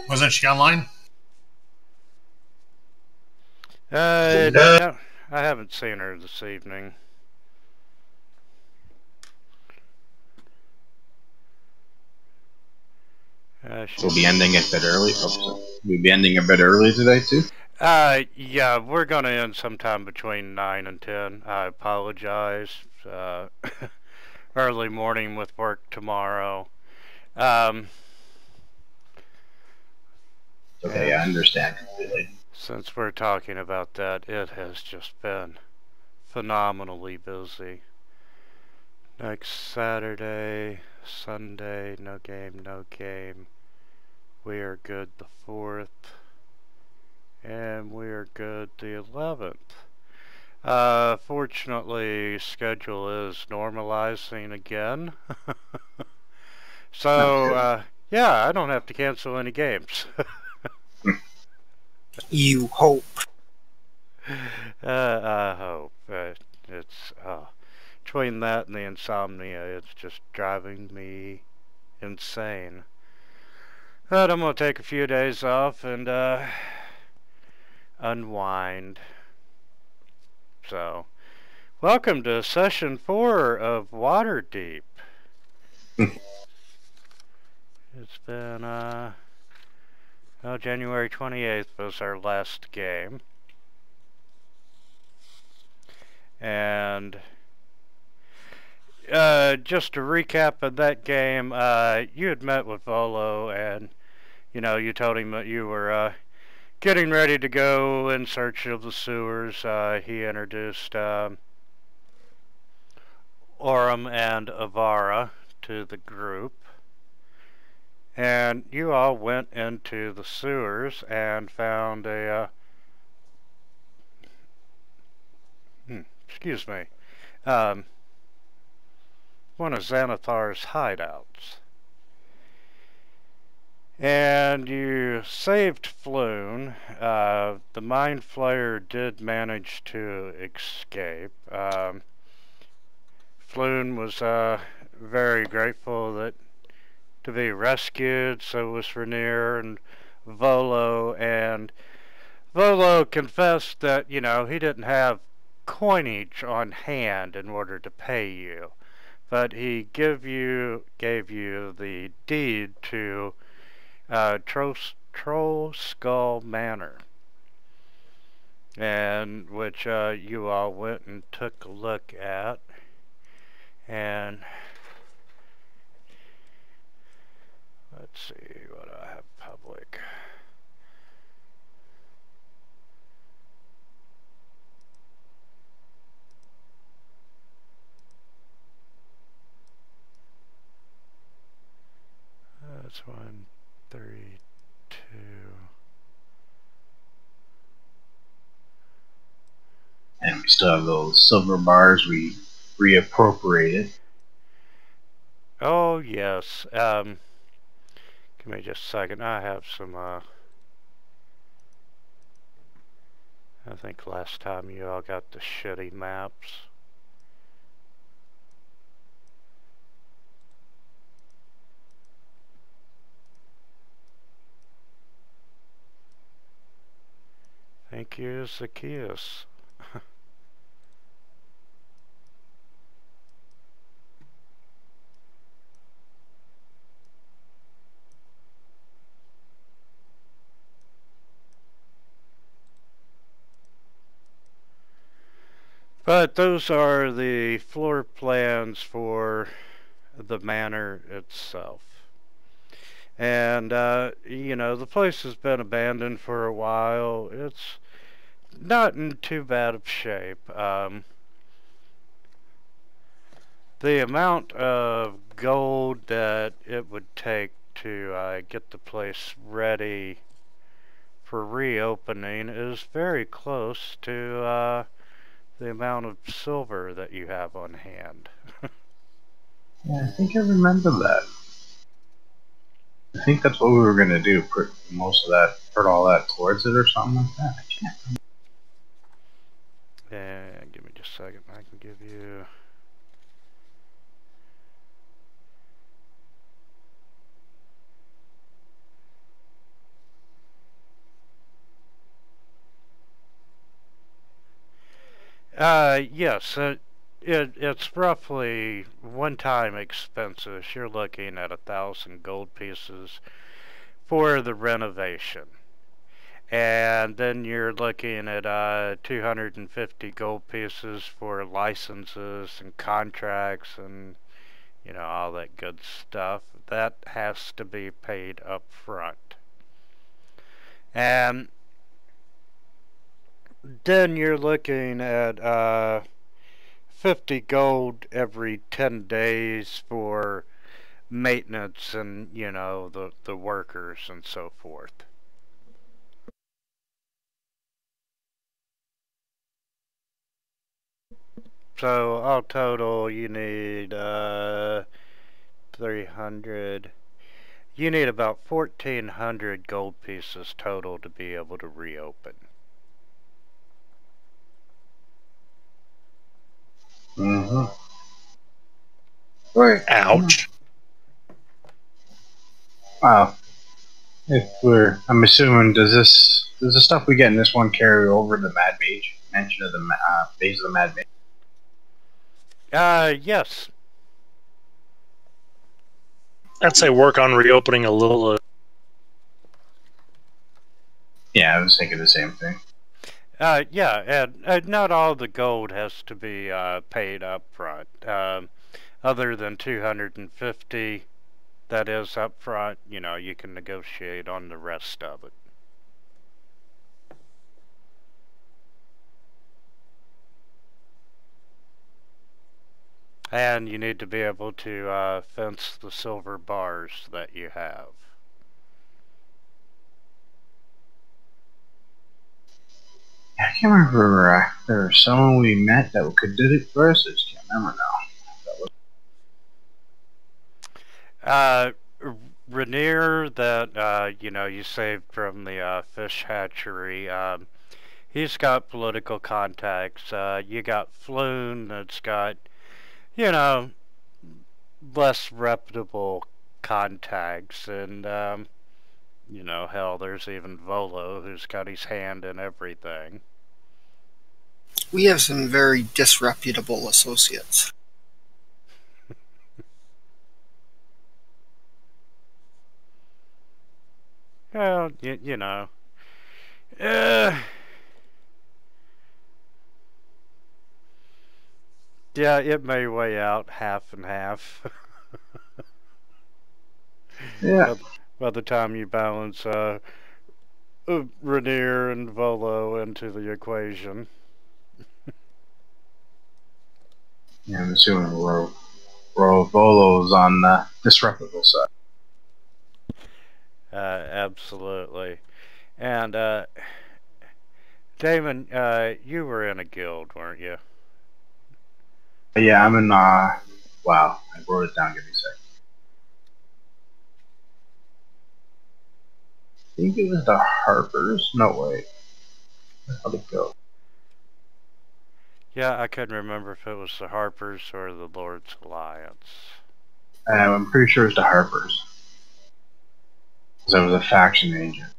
Wasn't she online? No, I haven't seen her this evening. We'll be ending a bit early. We'll be ending a bit early today too. Yeah, we're gonna end sometime between 9 and 10. I apologize. Early morning with work tomorrow. Okay, I understand completely. Since we're talking about that, it has just been phenomenally busy. Next Saturday, Sunday, no game, no game. We are good the 4th, and we are good the 11th. Fortunately, schedule is normalizing again. So, yeah, I don't have to cancel any games. You hope. I hope. It's, between that and the insomnia, it's just driving me insane. But I'm gonna take a few days off and, unwind. So, welcome to session 4 of Waterdeep. It's been, January 28th was our last game. And, just to recap of that game, you had met with Volo and, you told him that you were, getting ready to go in search of the sewers. He introduced, Orem and Avara to the group. And you all went into the sewers and found a, excuse me, one of Xanathar's hideouts. And you saved Floon. The Mind Flayer did manage to escape. Floon was very grateful to be rescued, so was Rainier and Volo. And Volo confessed that, he didn't have coinage on hand in order to pay you. But he gave you the deed to Trollskull Manor, and which you all went and took a look at, and let's see what I have public. That's 132. And we still have those silver bars we reappropriated. Oh yes. Give me just a second. I have some. I think last time you all got the shitty maps. Thank you, Zacchaeus. But those are the floor plans for the manor itself. And, the place has been abandoned for a while. It's not in too bad of shape. The amount of gold that it would take to get the place ready for reopening is very close to the amount of silver that you have on hand. Yeah, I think I remember that. I think that's what we were gonna do. Put all that towards it or something like that. I can't remember. And give me just a second. I can give you. Yes, it's roughly one-time expenses. You're looking at 1,000 gold pieces for the renovation. And then you're looking at 250 gold pieces for licenses and contracts and all that good stuff. That has to be paid up front. And then you're looking at 50 gold every 10 days for maintenance and the workers and so forth. So all total you need 300. You need about 1,400 gold pieces total to be able to reopen. Mm-hmm. Right. Ouch. Wow. I'm assuming, does the stuff we get in this one carry over the Mad Mage? Mention of the base of the Mad Mage. Yes. I'd say work on reopening a little. Yeah, I was thinking the same thing. Yeah, and not all the gold has to be paid up front. Other than 250 that is up front, you can negotiate on the rest of it. And you need to be able to fence the silver bars that you have. I can't remember. There was someone we met that did it for us. I just can't remember now. Rainier, that you saved from the fish hatchery. He's got political contacts. You got Floon, that's got less reputable contacts, and hell, there's even Volo, who's got his hand in everything. We have some very disreputable associates. Well, you know. Yeah, it may weigh out half and half. Yeah. By the time you balance Rainier and Volo into the equation. Yeah, I'm assuming Volo's on the disreputable side. Absolutely. And Damon, you were in a guild, weren't you? Yeah, I'm in. Wow, I wrote it down. Give me a second. I think it was the Harpers. No, wait. How'd it go? Yeah, I couldn't remember if it was the Harpers or the Lord's Alliance. I'm pretty sure it's the Harpers. Because I was a faction agent.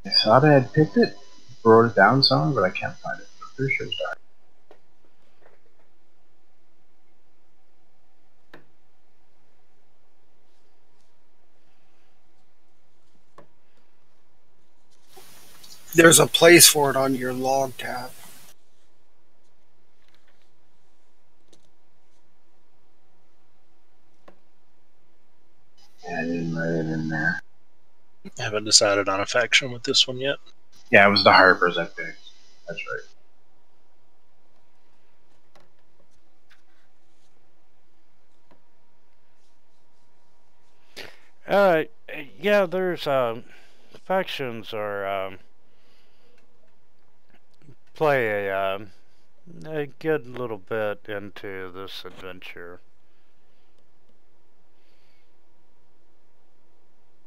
I thought I had picked it, wrote it down somewhere, but I can't find it. I'm pretty sure it's the Harpers. There's a place for it on your log tab. Yeah, I didn't write it in there. I haven't decided on a faction with this one yet. Yeah, it was the Harpers I picked. That's right. Yeah, there's factions are play a good little bit into this adventure.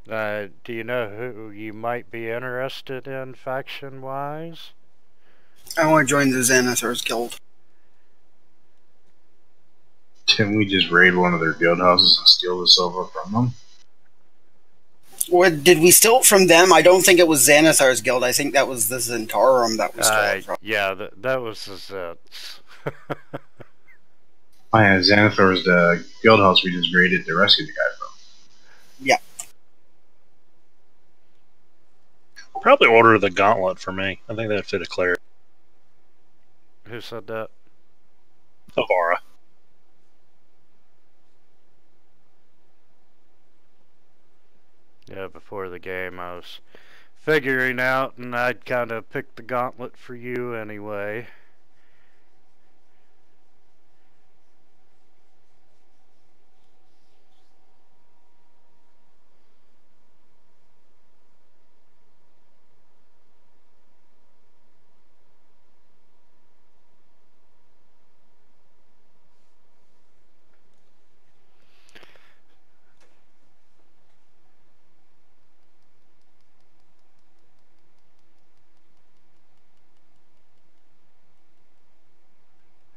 Do you know who you might be interested in faction-wise? I want to join the Xanathars Guild. Can we just raid one of their guild houses and steal the silver from them? What, did we steal it from them? I don't think it was Xanathar's guild. I think that was the Zentarum that we stole it from. Yeah, that was the Zets. Oh yeah, Xanathar was the guild house we just raided to rescue the guy from. Yeah. Probably order the gauntlet for me. I think that'd fit a cleric. Who said that? Avara. Yeah, before the game I was figuring out, and I'd kind of picked the gauntlet for you anyway.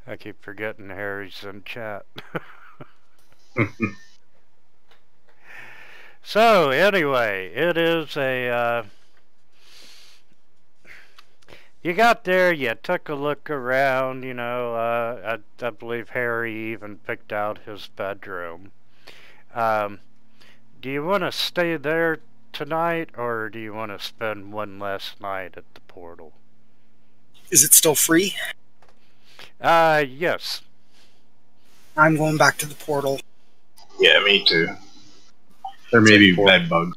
I keep forgetting Harry's in chat. So, anyway, it is a, you got there, you took a look around, you know, I believe Harry even picked out his bedroom. Do you want to stay there tonight, or do you want to spend one last night at the portal? Is it still free? Yes. I'm going back to the portal. Yeah, me too. There may be bed bugs.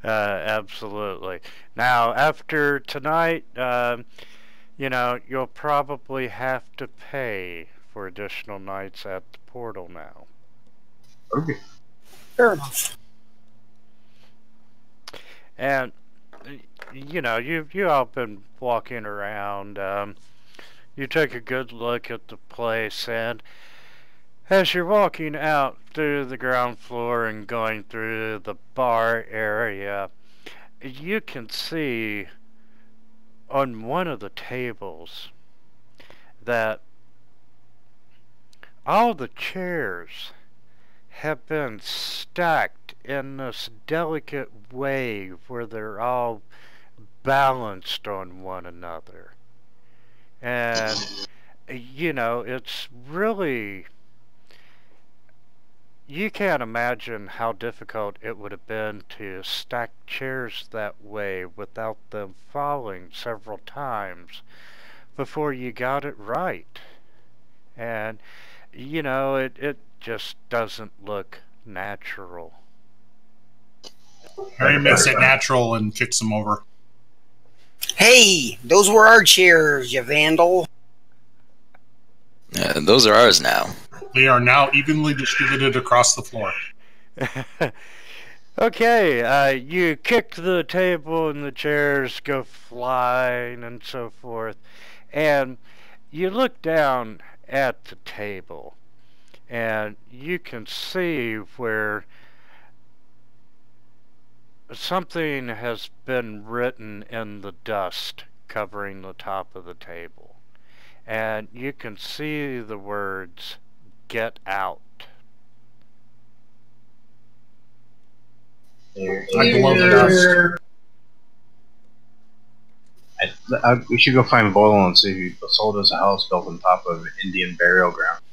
Absolutely. Now, after tonight, you know, you'll probably have to pay for additional nights at the portal now. Okay. Fair enough. And, you know, you all been walking around. You take a good look at the place, and as you're walking out through the ground floor and going through the bar area, you can see on one of the tables that all the chairs have been stacked in this delicate way where they're all balanced on one another. And, you know, it's really, you can't imagine how difficult it would have been to stack chairs that way without them falling several times before you got it right. And, you know, it just doesn't look natural. Harry makes it natural and kicks him over. Hey, those were our chairs, you vandal. Those are ours now. They are now evenly distributed across the floor. Okay, you kick the table and the chairs go flying and so forth. And you look down at the table and you can see where something has been written in the dust covering the top of the table. And you can see the words, "Get out." I blow the dust. We should go find Volo and see if he sold us a house built on top of an Indian burial ground.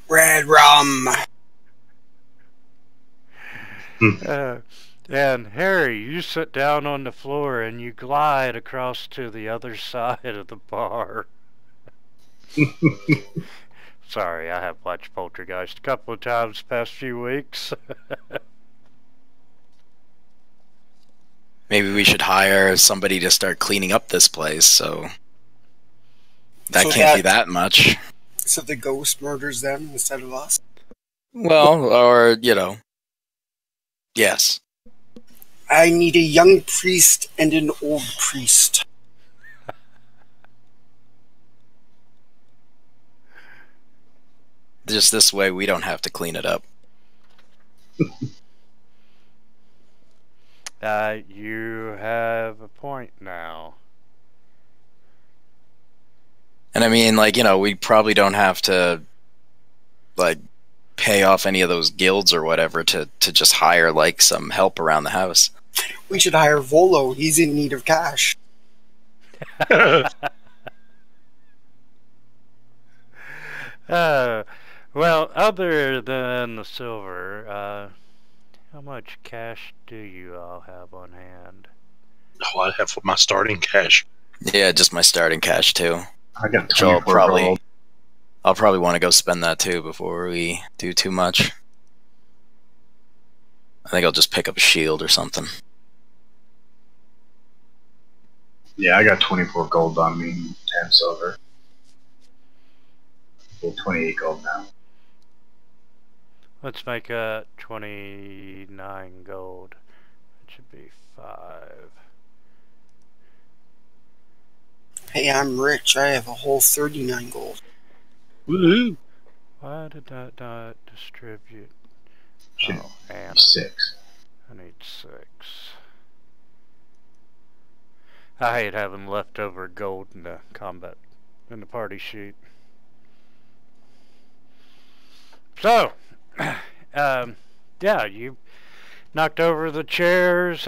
Red rum. And Harry, you sit down on the floor and you glide across to the other side of the bar. Sorry, I have watched Poltergeist a couple of times past few weeks. Maybe we should hire somebody to start cleaning up this place, so that can't be that much. So the ghost murders them instead of us? Well, or, you know, yes. I need a young priest and an old priest. Just this way we don't have to clean it up. You have a point now. And I mean, like, you know, we probably don't have to like pay off any of those guilds or whatever to just hire like some help around the house. We should hire Volo. He's in need of cash. Well, other than the silver, how much cash do you all have on hand? Oh, I have my starting cash. Yeah, just my starting cash too. I got So 24 gold. I'll probably want to go spend that too before we do too much. I think I'll just pick up a shield or something. Yeah, I got 24 gold on me and 10 silver. Okay, 28 gold now. Let's make it 29 gold. It should be 5. Hey, I'm rich. I have a whole 39 gold. Woohoo! Why did that not distribute? Should Oh, Anna. 6. I need 6. I hate having leftover gold in the party sheet. So, yeah, you knocked over the chairs,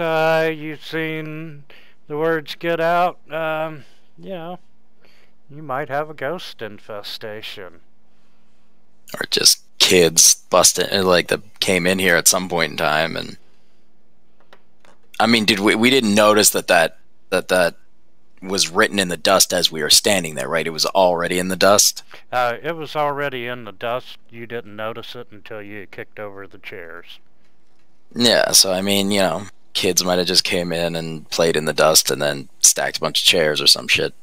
you've seen the words get out, you know, you might have a ghost infestation. Or just kids busting, like, that came in here at some point in time. And I mean, we didn't notice that was written in the dust as we were standing there, right? It was already in the dust? It was already in the dust. You didn't notice it until you kicked over the chairs. Yeah, so I mean, you know, kids might have just came in and played in the dust and then stacked a bunch of chairs or some shit.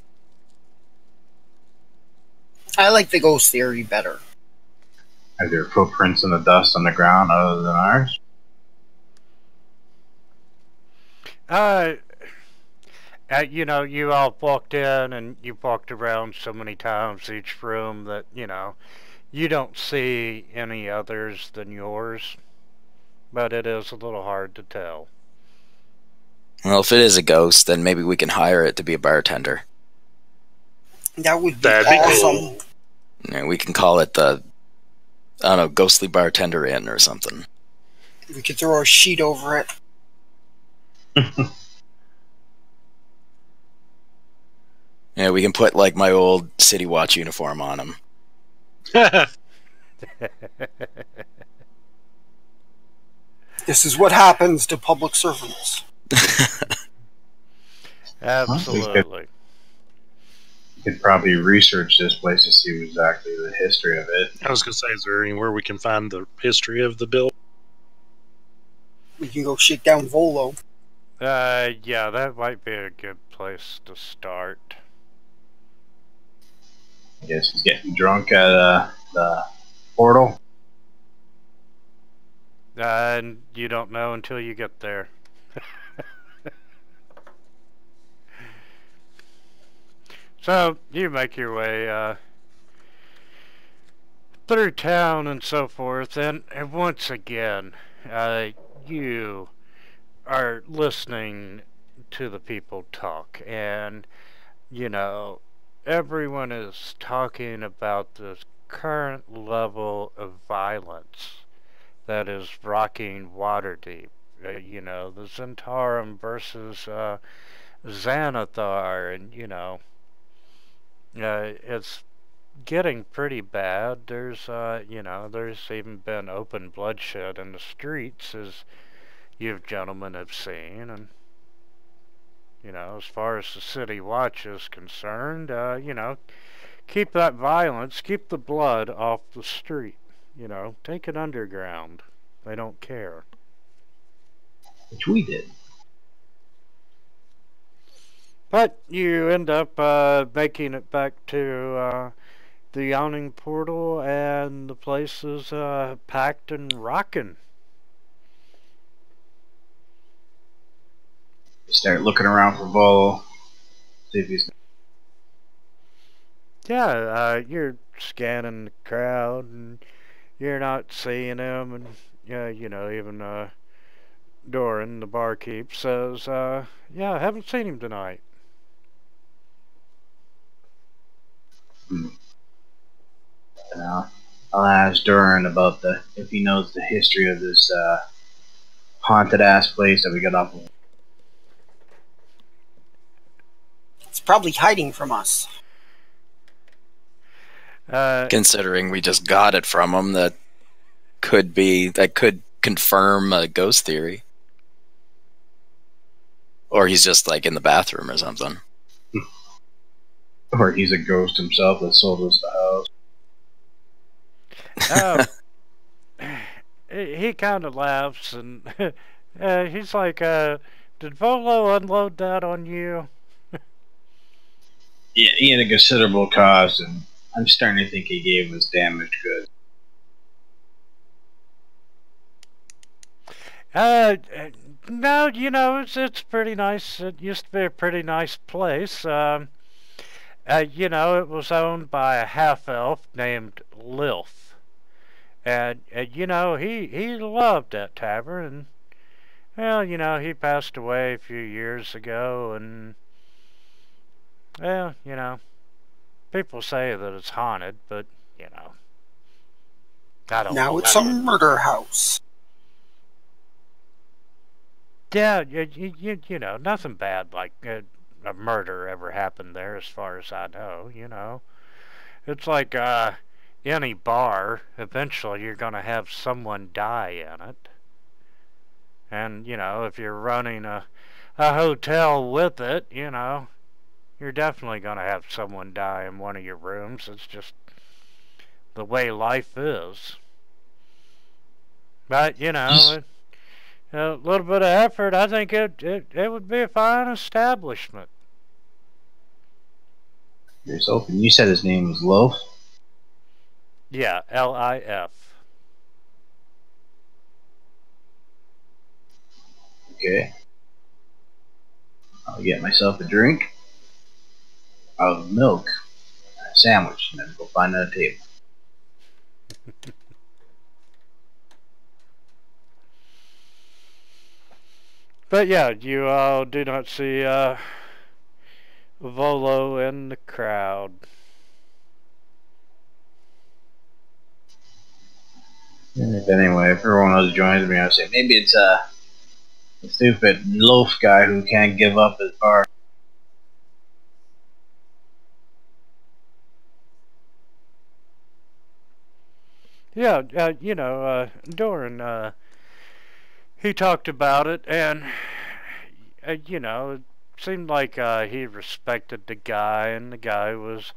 I like the ghost theory better. Are there footprints in the dust on the ground other than ours? You know, you all walked in and you walked around so many times each room that, you know, you don't see any others than yours. But it is a little hard to tell. Well, if it is a ghost, then maybe we can hire it to be a bartender. That would be That'd be awesome. cool. Yeah, we can call it the, I don't know, Ghostly Bartender Inn or something. We could throw a sheet over it. Yeah, we can put like my old City Watch uniform on him. This is what happens to public servants. Absolutely. You could probably research this place to see exactly the history of it. I was going to say, is there anywhere we can find the history of the bill? We can go shake down Volo. Yeah, that might be a good place to start. I guess he's getting drunk at the portal. And you don't know until you get there. So, you make your way through town and so forth, and once again, you are listening to the people talk, and, you know, everyone is talking about this current level of violence that is rocking Waterdeep. You know, the Zentarum versus Xanathar, and, you know, it's getting pretty bad. There's, you know, there's even been open bloodshed in the streets, as you gentlemen have seen, and, you know, as far as the City Watch is concerned, you know, keep that violence, keep the blood off the street. You know, take it underground. They don't care. Which we did. But you end up making it back to the Yawning Portal, and the place is packed and rocking. Start looking around for Volo. See if he's. Yeah, you're scanning the crowd, and you're not seeing him, and you know, even Doran, the barkeep, says, yeah, I haven't seen him tonight. I'll ask Duran about if he knows the history of this haunted ass place that we got off of. It's probably hiding from us. Considering we just got it from him, that could confirm a ghost theory. Or he's just like in the bathroom or something. Or he's a ghost himself that sold us the house. He kind of laughs and he's like, did Volo unload that on you? Yeah, he had a considerable cost, and I'm starting to think he gave us damaged goods. No, you know, it's pretty nice. It used to be a pretty nice place. You know, it was owned by a half-elf named Lilf. And you know, he loved that tavern. And, well, you know, he passed away a few years ago. And, well, you know, people say that it's haunted, but, you know, I don't know. Now it's a murder house. Yeah, you know, nothing bad like a murder ever happened there as far as I know, you know. It's like any bar, eventually you're going to have someone die in it. And, you know, if you're running a hotel with it, you know, you're definitely going to have someone die in one of your rooms. It's just the way life is. But, you know, a little bit of effort, I think it would be a fine establishment. Yourself, and you said his name was Loaf? Yeah, L-I-F. Okay. I'll get myself a drink, of milk, and a sandwich, and then go find a table. But yeah, you all do not see Volo in the crowd. But anyway, if everyone else joins me, I'll say maybe it's the stupid loaf guy who can't give up his bar. Yeah, you know, Doran, he talked about it, and, you know, it seemed like he respected the guy, and the guy was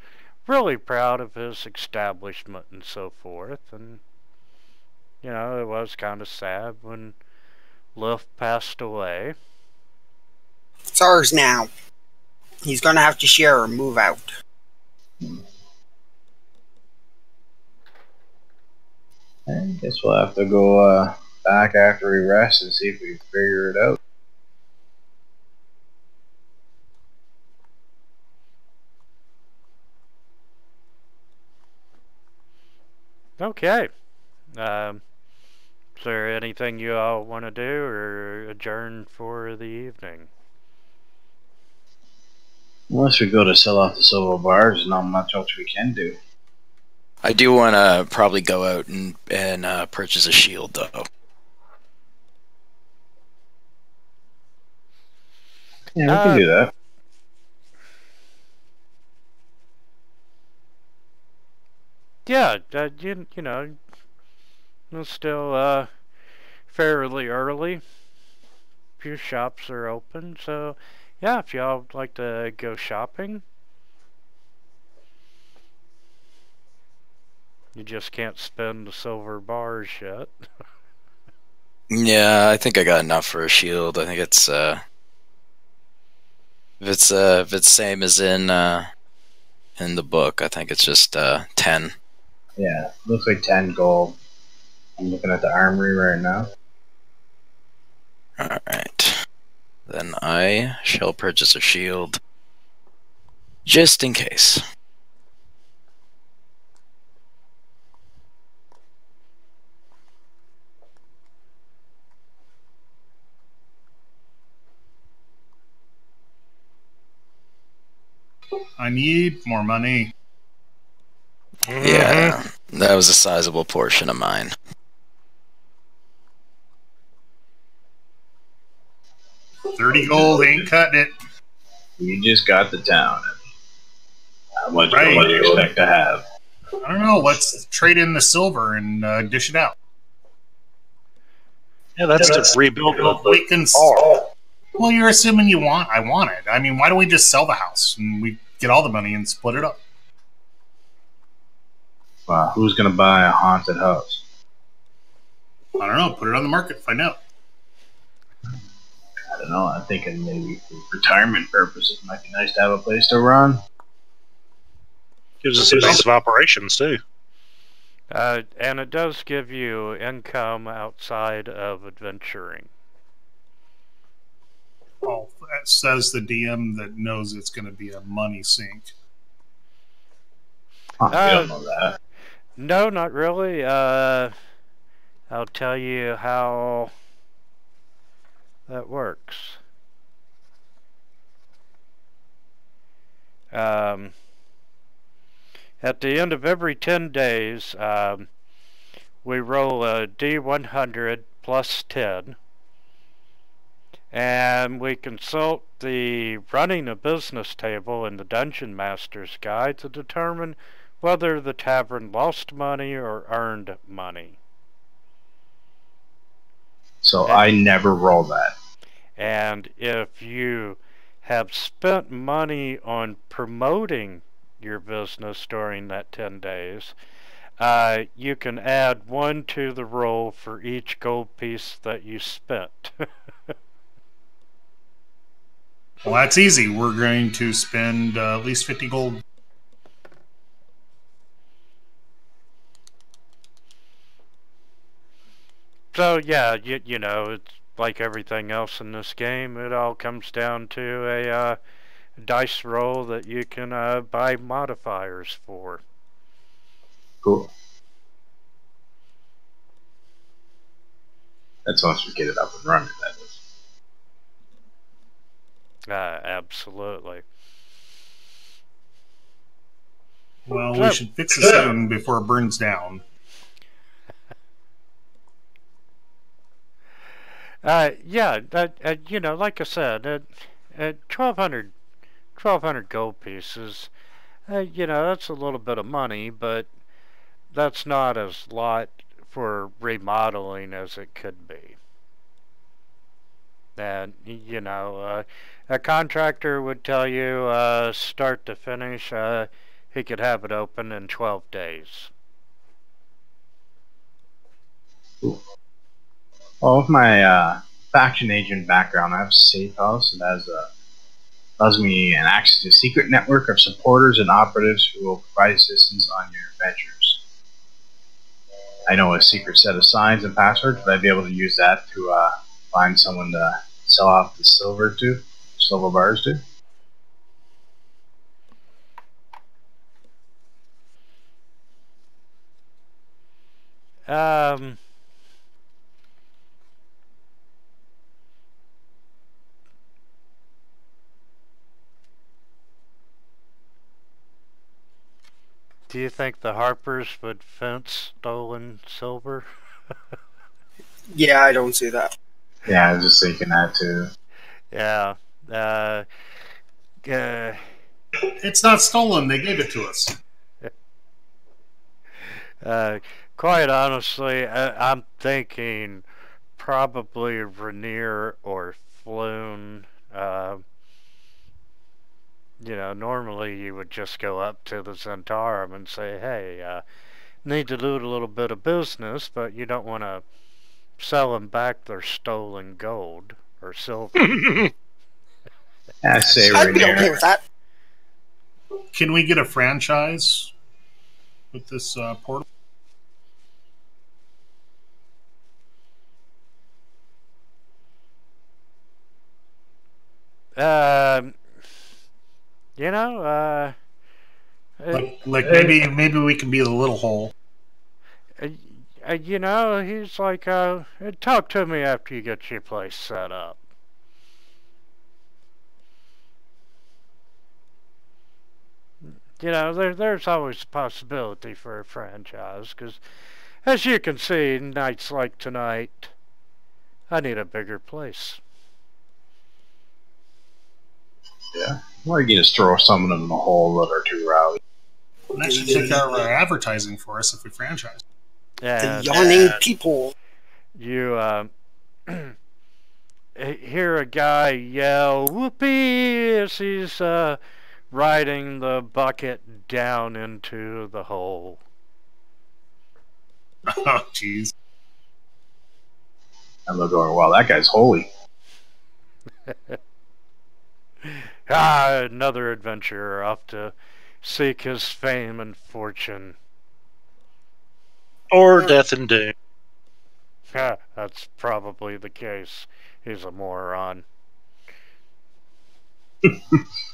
really proud of his establishment and so forth, and, you know, it was kind of sad when Liff passed away. It's ours now. He's gonna have to share or move out. I guess we'll have to go back after we rest and see if we can figure it out. Okay. Is there anything you all want to do or adjourn for the evening? Unless we go to sell off the silver bars, there's not much else we can do. I do want to probably go out and purchase a shield, though. Yeah, we can do that. Yeah, you know, it's still fairly early. Few shops are open, so yeah, if y'all would like to go shopping, you just can't spend the silver bars yet. Yeah, I think I got enough for a shield. I think it's if it's same as in the book, I think it's just 10. Yeah, looks like 10 gold. I'm looking at the armory right now. Alright. Then I shall purchase a shield. Just in case. I need more money. Yeah. That was a sizable portion of mine. $30 gold ain't cutting it. You just got the town. How much Right. gold do you expect to have? I don't know. Let's trade in the silver and dish it out. Yeah, that's to rebuild We can. the Well, you're assuming I want it. I mean, why don't we just sell the house and we get all the money and split it up? Who's going to buy a haunted house? I don't know. Put it on the market. Find out. I don't know. I'm thinking maybe for retirement purposes, it might be nice to have a place to run. gives us a base of operations too. And it does give you income outside of adventuring. Oh, that says the DM that knows it's going to be a money sink. You don't know that. No, not really. I'll tell you how that works. At the end of every 10 days, we roll a D100 plus 10, and we consult the running a business table in the Dungeon Master's Guide to determine whether the tavern lost money or earned money. So I never roll that. And if you have spent money on promoting your business during that 10 days, you can add 1 to the roll for each gold piece that you spent. Well, that's easy. We're going to spend at least 50 gold. So yeah, you know, it's like everything else in this game. It all comes down to a dice roll that you can buy modifiers for. Cool. That's once we get it up and running, that is. Absolutely. Well, we should fix it soon before it burns down. Yeah, you know, like I said, 1,200 gold pieces, you know, that's a little bit of money, but that's not as lot for remodeling as it could be. And, you know, a contractor would tell you, start to finish, he could have it open in 12 days. Cool. Well, with my faction agent background, I have a safe house that allows me an access to a secret network of supporters and operatives who will provide assistance on your adventures. I know a secret set of signs and passwords, but I'd be able to use that to find someone to sell off the silver bars to. Do you think the Harpers would fence stolen silver? Yeah, I don't see that. Yeah, I was just thinking that too. Yeah. It's not stolen. They gave it to us. Quite honestly, I'm thinking probably Rainier or Floon. You know, normally you would just go up to the Zentarum and say, hey, need to do a little bit of business, but you don't want to sell them back their stolen gold or silver. I say I'd be Rainier. okay with that. Can we get a franchise with this portal? You know, Like maybe we can be the little hole. you know, he's like, talk to me after you get your place set up. you know, there's always a possibility for a franchise, because as you can see, nights like tonight, I need a bigger place. Yeah. Or you can just throw some of them in the hole that are too rowdy. And that should take care of our advertising for us if we franchise. The And yawning people. you hear a guy yell, "Whoopee!" as he's riding the bucket down into the hole. Oh, jeez. And they're going, wow, that guy's holy. Another adventurer off to seek his fame and fortune. Or death and doom. That's probably the case. He's a moron.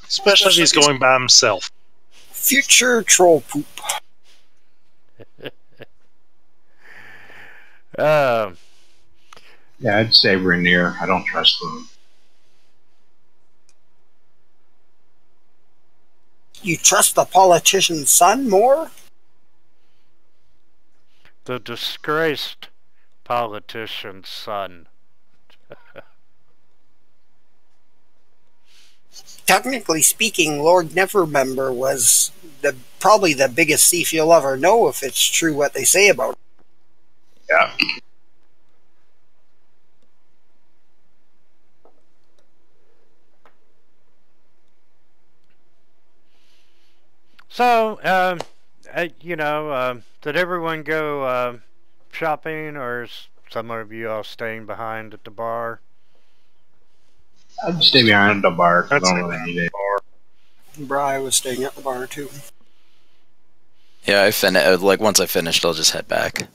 Especially if he's going by himself. Future troll poop. Yeah, I'd say Rainier. I don't trust them. You trust the politician's son more? The disgraced politician's son. Technically speaking, Lord Nevermember was probably the biggest thief you'll ever know if it's true what they say about him. Yeah. So, did everyone go shopping, or is some of you all staying behind at the bar? I'd stay behind the bar because I I'd don't say really need it. Bri was staying at the bar too. Yeah, like once I finished, I'll just head back.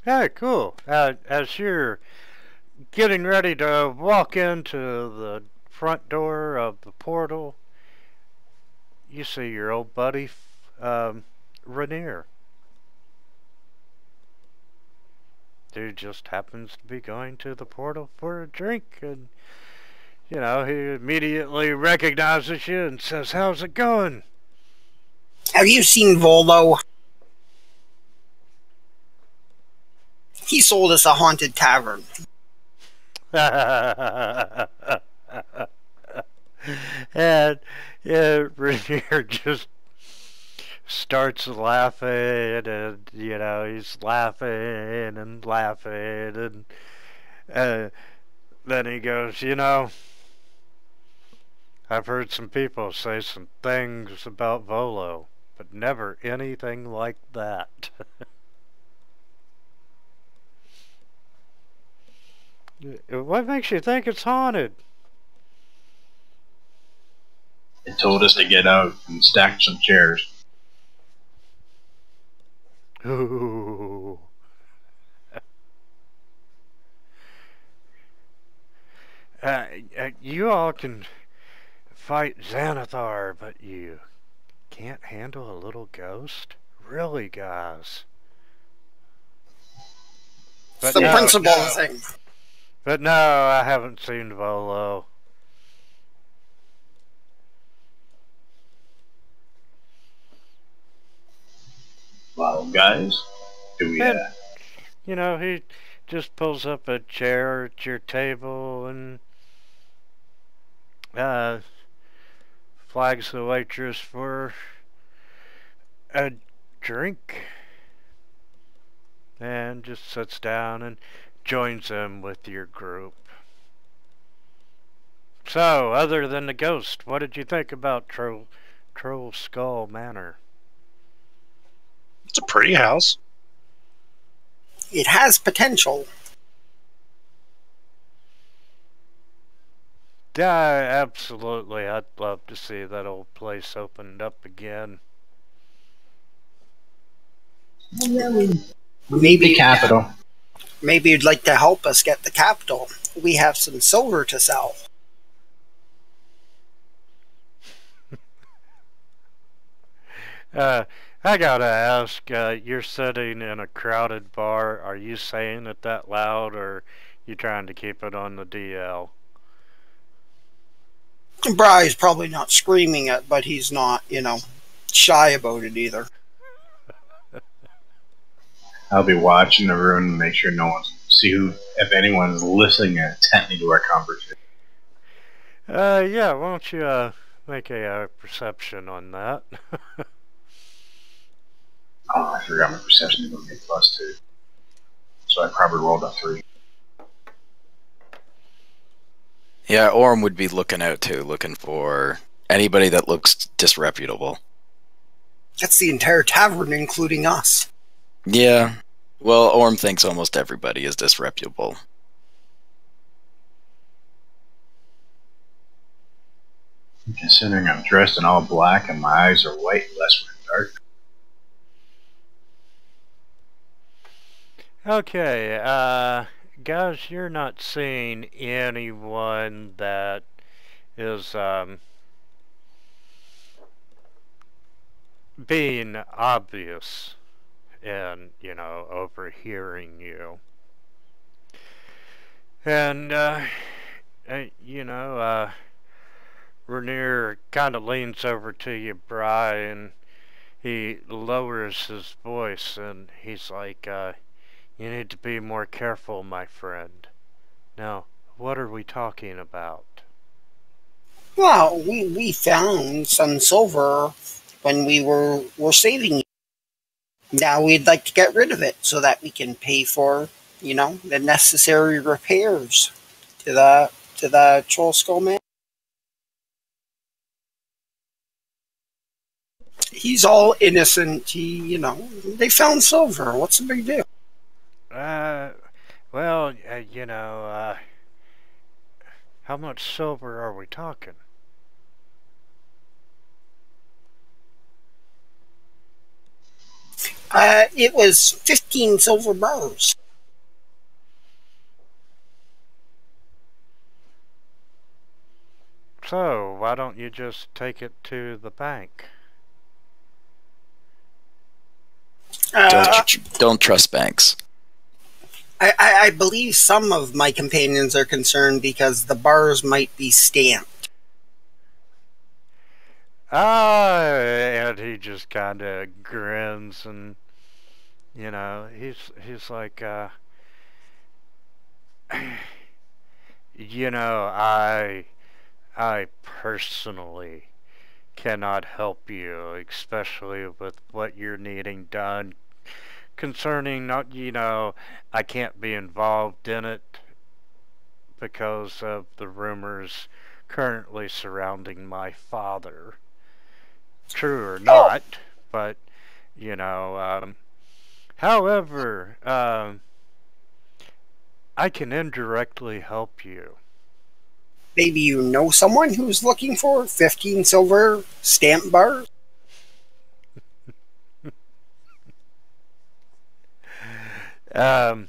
Yeah, cool. As you're getting ready to walk into the front door of the portal, you see your old buddy, Rainier. Dude just happens to be going to the portal for a drink, and he immediately recognizes you and says, "How's it going?" Have you seen Volo? He sold us a haunted tavern. And Rainier just starts laughing, and he's laughing and laughing, and then he goes, "I've heard some people say some things about Volo, but never anything like that." What makes you think it's haunted? They told us to get out and stack some chairs. Ooh. You all can fight Xanathar, but you can't handle a little ghost? Really, guys? It's the principle thing. But no, I haven't seen Volo. Well, guys, do we? He just pulls up a chair at your table and flags the waitress for a drink, and just sits down and joins them with your group. So, other than the ghost, what did you think about Trollskull Manor? It's a pretty house. It has potential. Yeah, absolutely. I'd love to see that old place opened up again. We need the capital. Maybe you'd like to help us get the capital. We have some silver to sell. I gotta ask, you're sitting in a crowded bar. Are you saying it that loud, or you trying to keep it on the DL? Bry's probably not screaming it, but he's not, shy about it either. I'll be watching the room and make sure no one's if anyone's listening intently to our conversation. Yeah, why don't you make a perception on that? Oh, I forgot my perception is going to be +2. So I probably rolled a 3. Yeah, Orm would be looking out too, looking for anybody that looks disreputable. That's the entire tavern, including us. Yeah. Well, Orm thinks almost everybody is disreputable. Considering I'm dressed in all black and my eyes are white unless we're in dark. Okay, guys, you're not seeing anyone that is being obvious and, overhearing you. And, Rainier kind of leans over to you, Bri, and he lowers his voice, and he's like, you need to be more careful, my friend. Now, what are we talking about? Well, we found some silver when we were saving you. Now we'd like to get rid of it so that we can pay for, the necessary repairs to the Trollskull man. He's all innocent. They found silver. What's the big deal? Well, how much silver are we talking? It was 15 silver bars. So, why don't you just take it to the bank? Don't trust banks. I believe some of my companions are concerned because the bars might be stamped. And he just kind of grins, and he's like, I personally cannot help you, especially with what you're needing done concerning not, I can't be involved in it because of the rumors currently surrounding my father. True or not, but, however, I can indirectly help you. Maybe you know someone who's looking for 15 silver stamp bars? I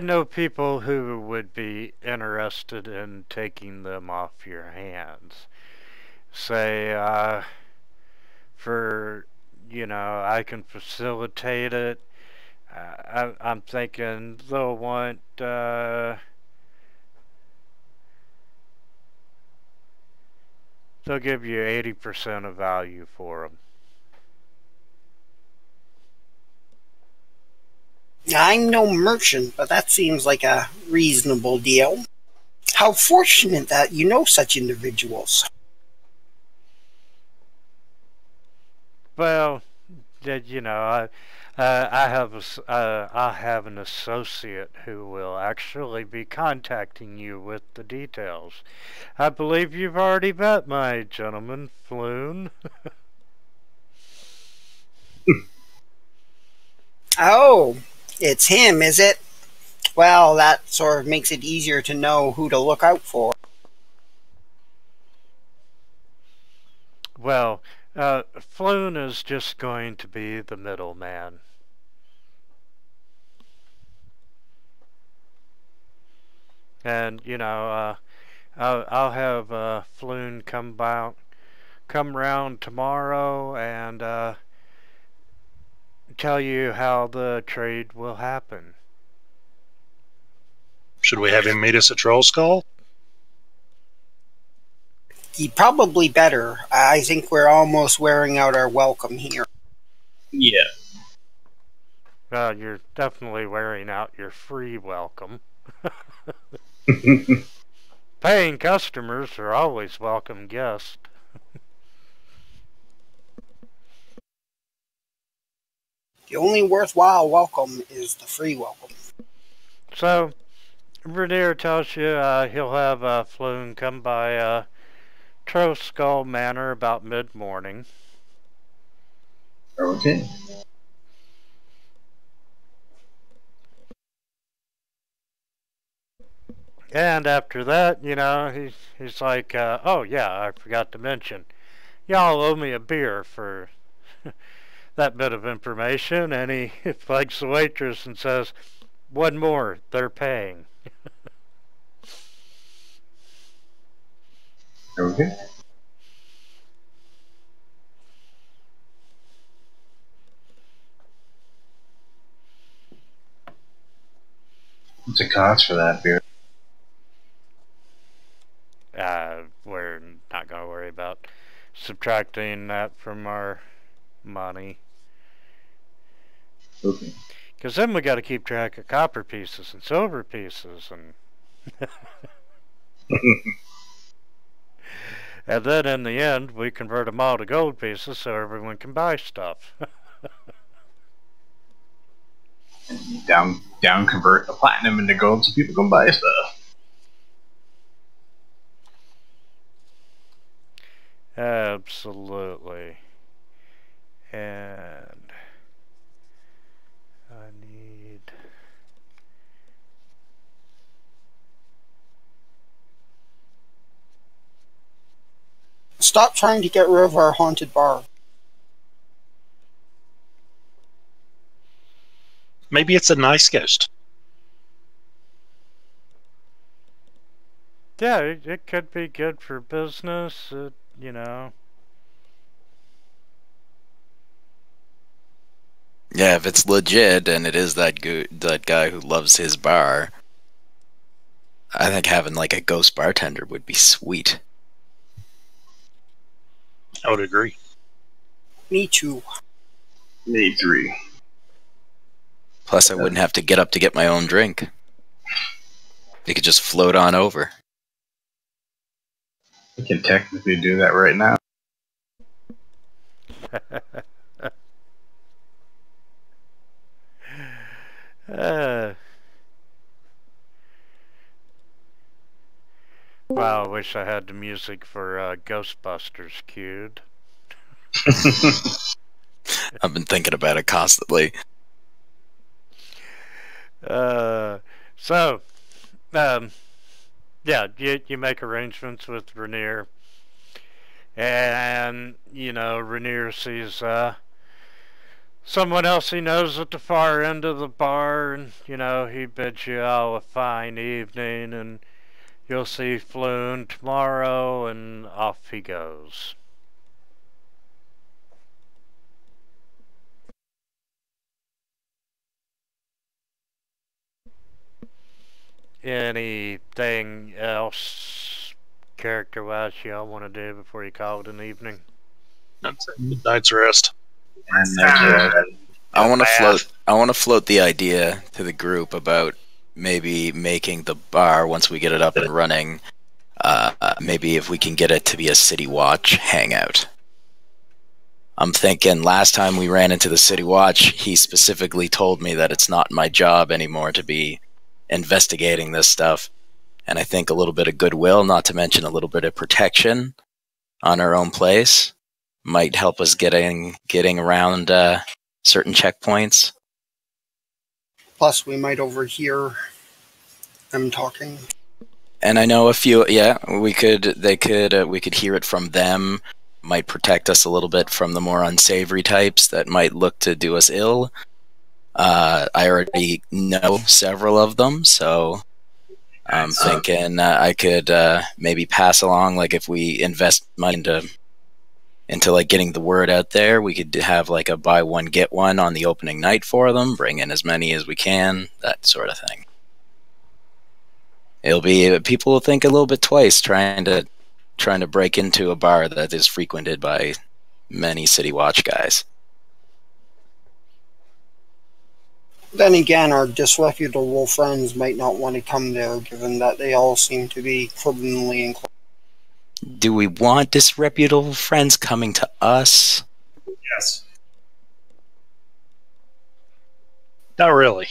know people who would be interested in taking them off your hands. Say, I can facilitate it. I'm thinking they'll want, they'll give you 80% of value for them. I'm no merchant, but that seems like a reasonable deal. How fortunate that you know such individuals. Well, I have an associate who will actually be contacting you with the details. I believe you've already met my gentleman, Floon. Oh, it's him, is it? Well, that sort of makes it easier to know who to look out for. Well, Floon is just going to be the middleman. And, I'll have Floon come round tomorrow and tell you how the trade will happen. Should we have him meet us at Trollskull? Probably better. I think we're almost wearing out our welcome here. Yeah. You're definitely wearing out your free welcome. Paying customers are always welcome guests. The only worthwhile welcome is the free welcome. So, Rainier tells you he'll have Floon come by Trollskull Manor about mid-morning. Okay. And after that, you know, he's like, oh yeah, I forgot to mention, y'all owe me a beer for that bit of information. And he flags the waitress and says, one more, they're paying. Okay. What's the cost for that beer? We're not going to worry about subtracting that from our money. Okay. Because then we got to keep track of copper pieces and silver pieces, and and then in the end we convert them all to gold pieces so everyone can buy stuff. down convert the platinum into gold so people can buy stuff. Absolutely. And I need... Stop trying to get rid of our haunted bar. Maybe it's a nice ghost. Yeah, it could be good for business, you know. Yeah, if it's legit and it is that guy who loves his bar, I think having like a ghost bartender would be sweet. I would agree. Me too. Me three. Plus, I wouldn't have to get up to get my own drink. They could just float on over. We can technically do that right now. Wow, I wish I had the music for Ghostbusters queued. I've been thinking about it constantly. Yeah, you make arrangements with Rainier, and you know Rainier sees someone else he knows at the far end of the bar, and you know he bids you all a fine evening, and you'll see Floon tomorrow, and off he goes. Anything else character-wise y'all want to do before you call it an evening? That's a good night's rest. And that's I want to float the idea to the group about maybe making the bar, once we get it up and running, maybe if we can get it to be a City Watch hangout. I'm thinking last time we ran into the City Watch, he specifically told me that it's not my job anymore to be investigating this stuff, and I think a little bit of goodwill, not to mention a little bit of protection on our own place, might help us getting around certain checkpoints. Plus, we might overhear them talking. And I know a few. Yeah, we could hear it from them. Might protect us a little bit from the more unsavory types that might look to do us ill. I already know several of them, so I'm thinking I could maybe pass along, like if we invest money into like getting the word out there, we could have like a buy one get one on the opening night for them, bring in as many as we can, that sort of thing. It'll be, people will think a little bit twice trying to break into a bar that is frequented by many City Watch guys. Then again, our disreputable friends might not want to come there, given that they all seem to be criminally inclined. Do we want disreputable friends coming to us? Yes. Not really.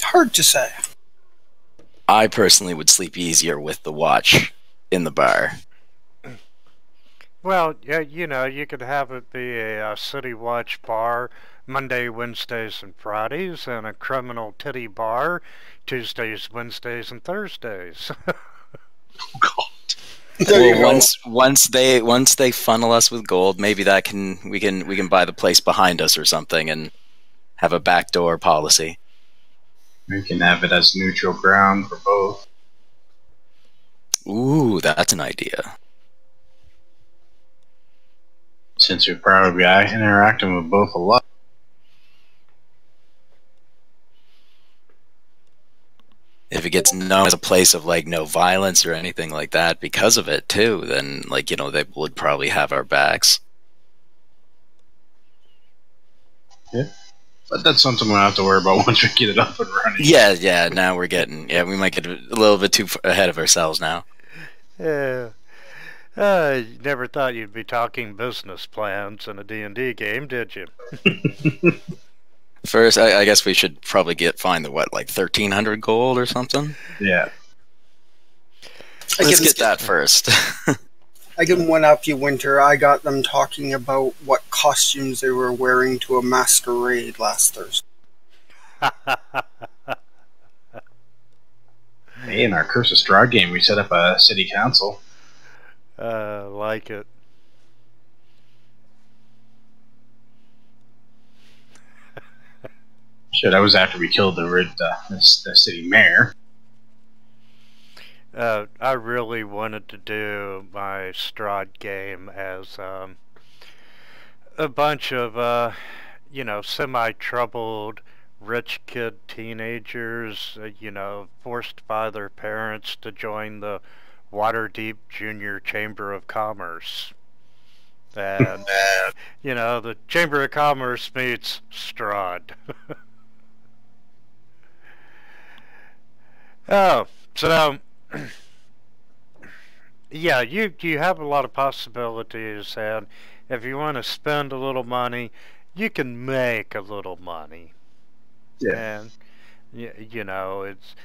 Hard to say. I personally would sleep easier with the watch in the bar. Well, yeah, you know, you could have it be a City Watch bar Monday, Wednesdays, and Fridays, and a criminal titty bar Tuesdays, Wednesdays, and Thursdays. Oh, God. Well, once they funnel us with gold, maybe we can buy the place behind us or something and have a backdoor policy. We can have it as neutral ground for both. Ooh, that's an idea. Since we're probably interacting with both a lot. If it gets known as a place of like no violence or anything like that because of it too, then like, you know, they would probably have our backs. Yeah. But that's something we'll have to worry about once we get it up and running. Yeah, now we're getting, we might get a little bit too ahead of ourselves now. Yeah. You never thought you'd be talking business plans in a D&D game, did you? First, I guess we should probably find the, what, like 1,300 gold or something? Yeah. Let's get that first. I give them one up you, Winter. I got them talking about what costumes they were wearing to a masquerade last Thursday. Hey, in our Curse of Straw game, we set up a city council. Like it. Shit, that was after we killed the city mayor. I really wanted to do my Strahd game as a bunch of, you know, semi-troubled rich kid teenagers, you know, forced by their parents to join the Waterdeep Junior Chamber of Commerce. And, you know, the Chamber of Commerce meets Strahd. Oh, so yeah, you have a lot of possibilities, and if you want to spend a little money, you can make a little money. Yeah. And you know, it's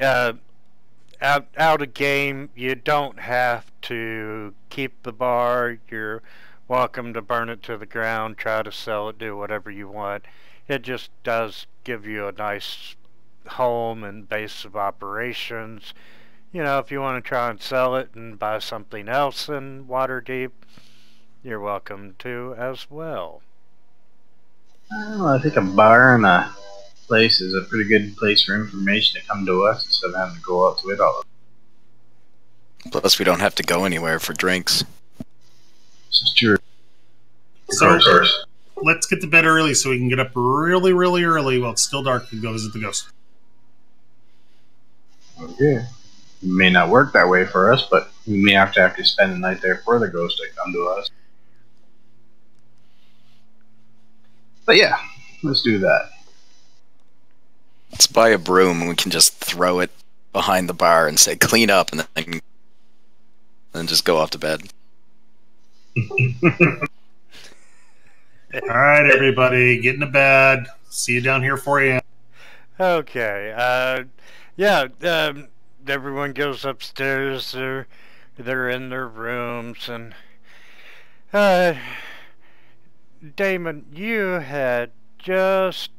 out of game. You don't have to keep the bar. You're welcome to burn it to the ground, try to sell it, do whatever you want. It just does give you a nice home and base of operations. You know, if you want to try and sell it and buy something else in Waterdeep, you're welcome to as well. I think a bar and a place is a pretty good place for information to come to us instead of having to go out to it all. Plus, we don't have to go anywhere for drinks. This is true. So, let's get to bed early so we can get up really, really early while it's still dark and go visit the ghost. Okay. It may not work that way for us, but we may have to actually spend the night there for the ghost to come to us. But yeah, let's do that. Let's buy a broom and we can just throw it behind the bar and say clean up and then just go off to bed. Alright, everybody, get into bed. See you down here 4 a.m. Okay, yeah, everyone goes upstairs, they're in their rooms, and Damon, you had just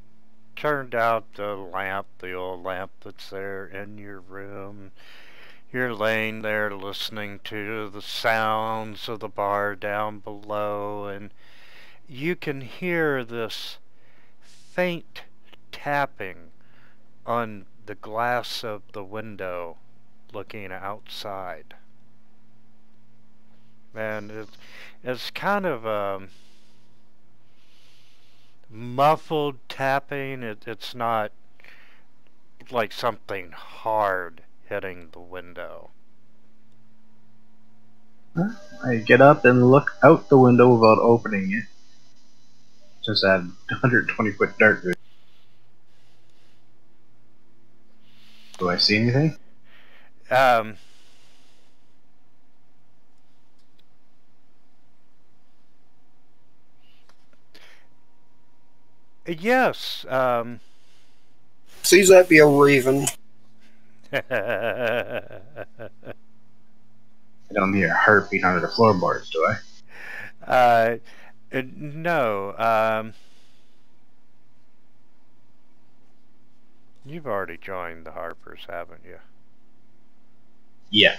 turned out the old lamp that's there in your room. You're laying there listening to the sounds of the bar down below, and you can hear this faint tapping on the glass of the window looking outside. And it's kind of muffled tapping. It's not like something hard hitting the window. I get up and look out the window without opening it. Just at 120-foot dark vision. Do I see anything? Yes. Seems that be a raven. I don't hear a heartbeat under the floorboards, do I? No. You've already joined the Harpers, haven't you? Yeah.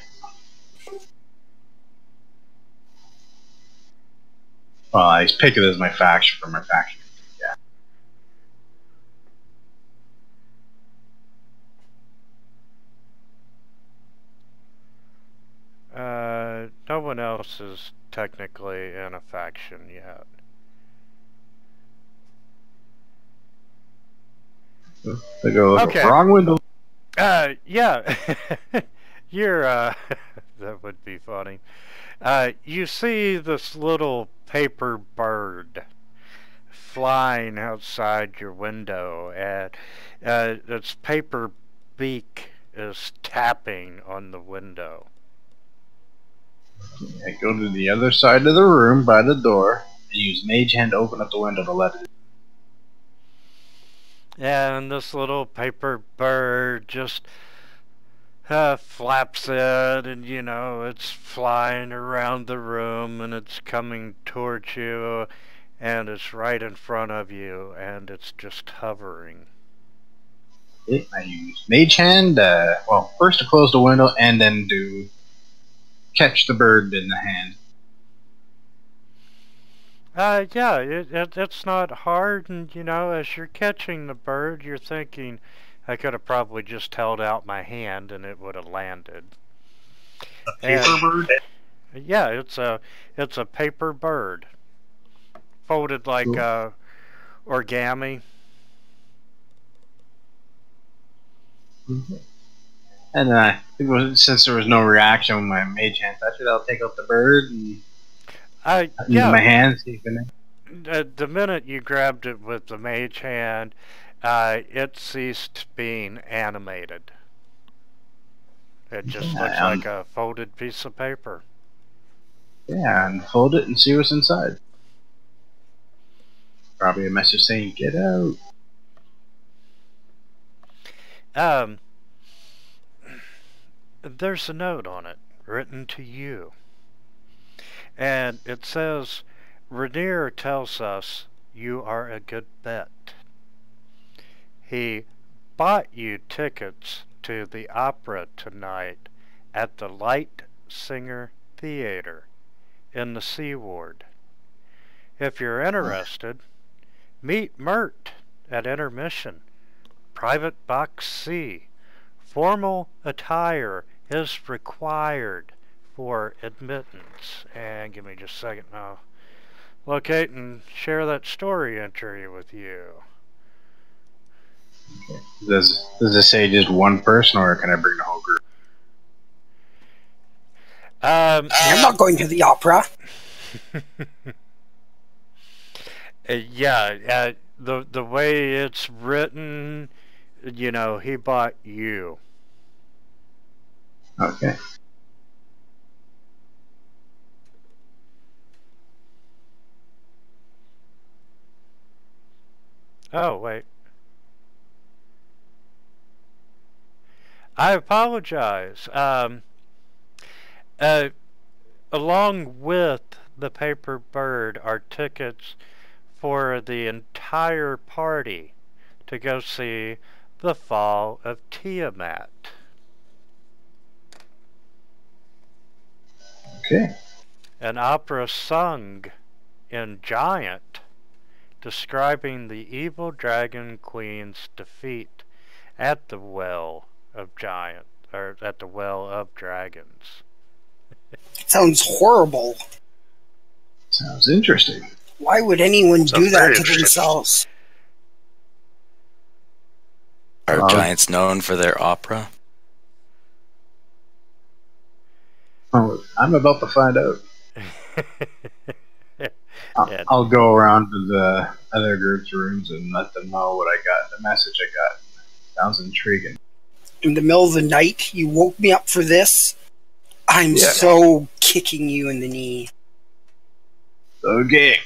Well, I pick it as my faction for my faction. Yeah. No one else is technically in a faction yet. I go, okay. Wrong window. Yeah. You're, that would be funny. You see this little paper bird flying outside your window, and its paper beak is tapping on the window. I go to the other side of the room by the door and use Mage Hand to open up the window to let it in. And this little paper bird just flaps it, and you know, it's flying around the room, and it's coming towards you, and it's right in front of you, and it's just hovering. I use Mage Hand, well, first to close the window, and then to catch the bird in the hand. Yeah, it's not hard, and you know, as you're catching the bird, you're thinking, I could have probably just held out my hand and it would have landed. A paper bird? Yeah, it's a paper bird, folded like origami. Mm-hmm. And since there was no reaction when my Mage Hand touched it, I'll take out the bird and use my hands. The minute you grabbed it with the Mage Hand, it ceased being animated. It just looks like a folded piece of paper. Yeah, unfold it and see what's inside. Probably a message saying, "Get out." There's a note on it, written to you. And it says, Rainier tells us you are a good bet. He bought you tickets to the opera tonight at the Light Singer Theater in the C Ward. If you're interested, meet Mert at intermission. Private Box C. Formal attire is required for admittance. And give me just a second, I'll locate and share that story entry with you. Okay. Does this say just one person, or can I bring the whole group? I'm not going to the opera. Yeah, the way it's written, you know, he bought you. Okay. Oh, wait. I apologize. Along with the paper bird are tickets for the entire party to go see The Fall of Tiamat. Okay. An opera sung in Giant, describing the evil dragon queen's defeat at the Well of Giants, or at the Well of Dragons. Sounds horrible. Sounds interesting. Why would anyone do Sounds that very to interesting. themselves? Are giants known for their opera? Oh, I'm about to find out. Yeah. I'll go around to the other group's rooms and let them know what I got, the message I got. Sounds intriguing. In the middle of the night, you woke me up for this? I'm Yeah. so kicking you in the knee. Okay.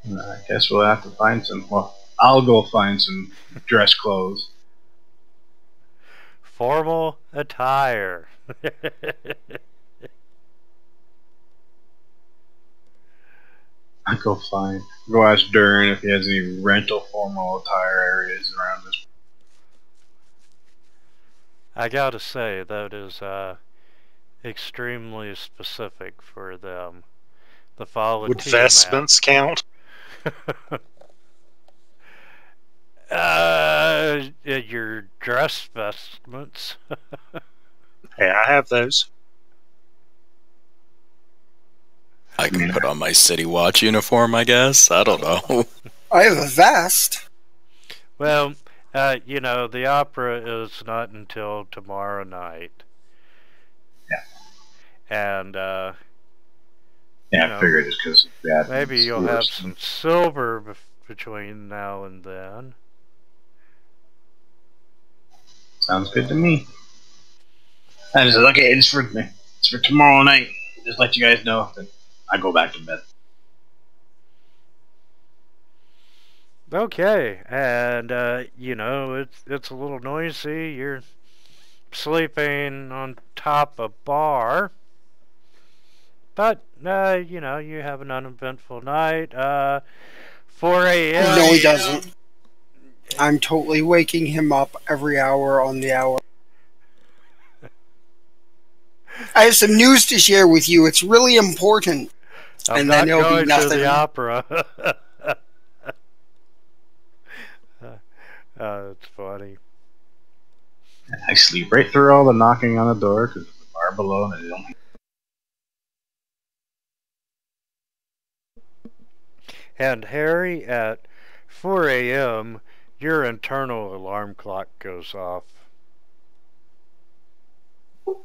I guess we'll have to find some. Well, I'll go find some dress clothes. Formal attire. I'll go ask Durin if he has any rental formal attire areas around this. I gotta say, that is extremely specific for them. The follow Would vestments count? Your dress vestments. Hey, I have those. I can put on my City Watch uniform, I guess. I don't know. I have a vest. Well, you know, the opera is not until tomorrow night. Yeah. And, Yeah, know, I figured just because. maybe you'll have some silver between now and then. Sounds good to me. I just said, okay, it's for tomorrow night. Just let you guys know. Then I go back to bed. Okay, and you know, it's a little noisy. You're sleeping on top of a bar, but you know, you have an uneventful night. 4 a.m. No, he doesn't. I'm totally waking him up every hour on the hour. I have some news to share with you. It's really important. I'm And not then it'll be going to nothing. the opera. It's funny. I sleep right through all the knocking on the door because the bar below and they don't. And Harry, at 4 a.m., your internal alarm clock goes off.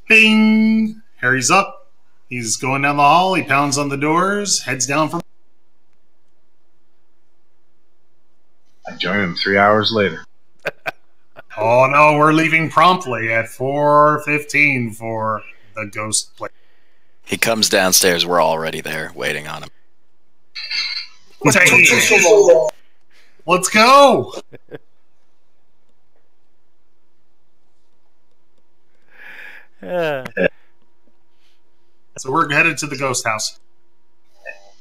Bing! Harry's up. He's going down the hall. He pounds on the doors, heads down from. I join him 3 hours later. Oh no, we're leaving promptly at 4:15 for the ghost place. He comes downstairs. We're already there, waiting on him. What took you so long? Let's go! Yeah. So we're headed to the ghost house.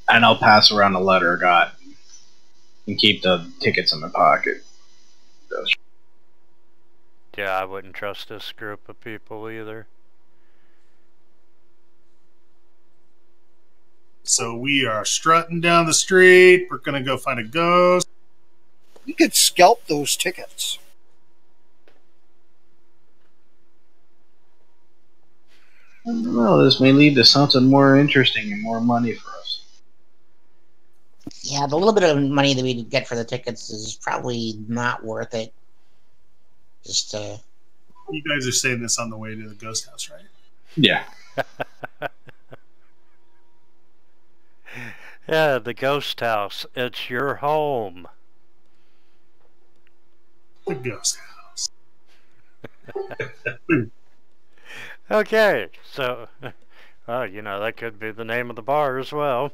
And I'll pass around the letter I got and keep the tickets in my pocket. Yeah, I wouldn't trust this group of people either. So we are strutting down the street. We're going to go find a ghost. You could scalp those tickets. I don't know, this may lead to something more interesting and more money for us. Yeah, the little bit of money that we get for the tickets is probably not worth it. Just You guys are saying this on the way to the ghost house, right? Yeah. Yeah, the ghost house. It's your home. The ghost house. Okay, so, you know, that could be the name of the bar as well.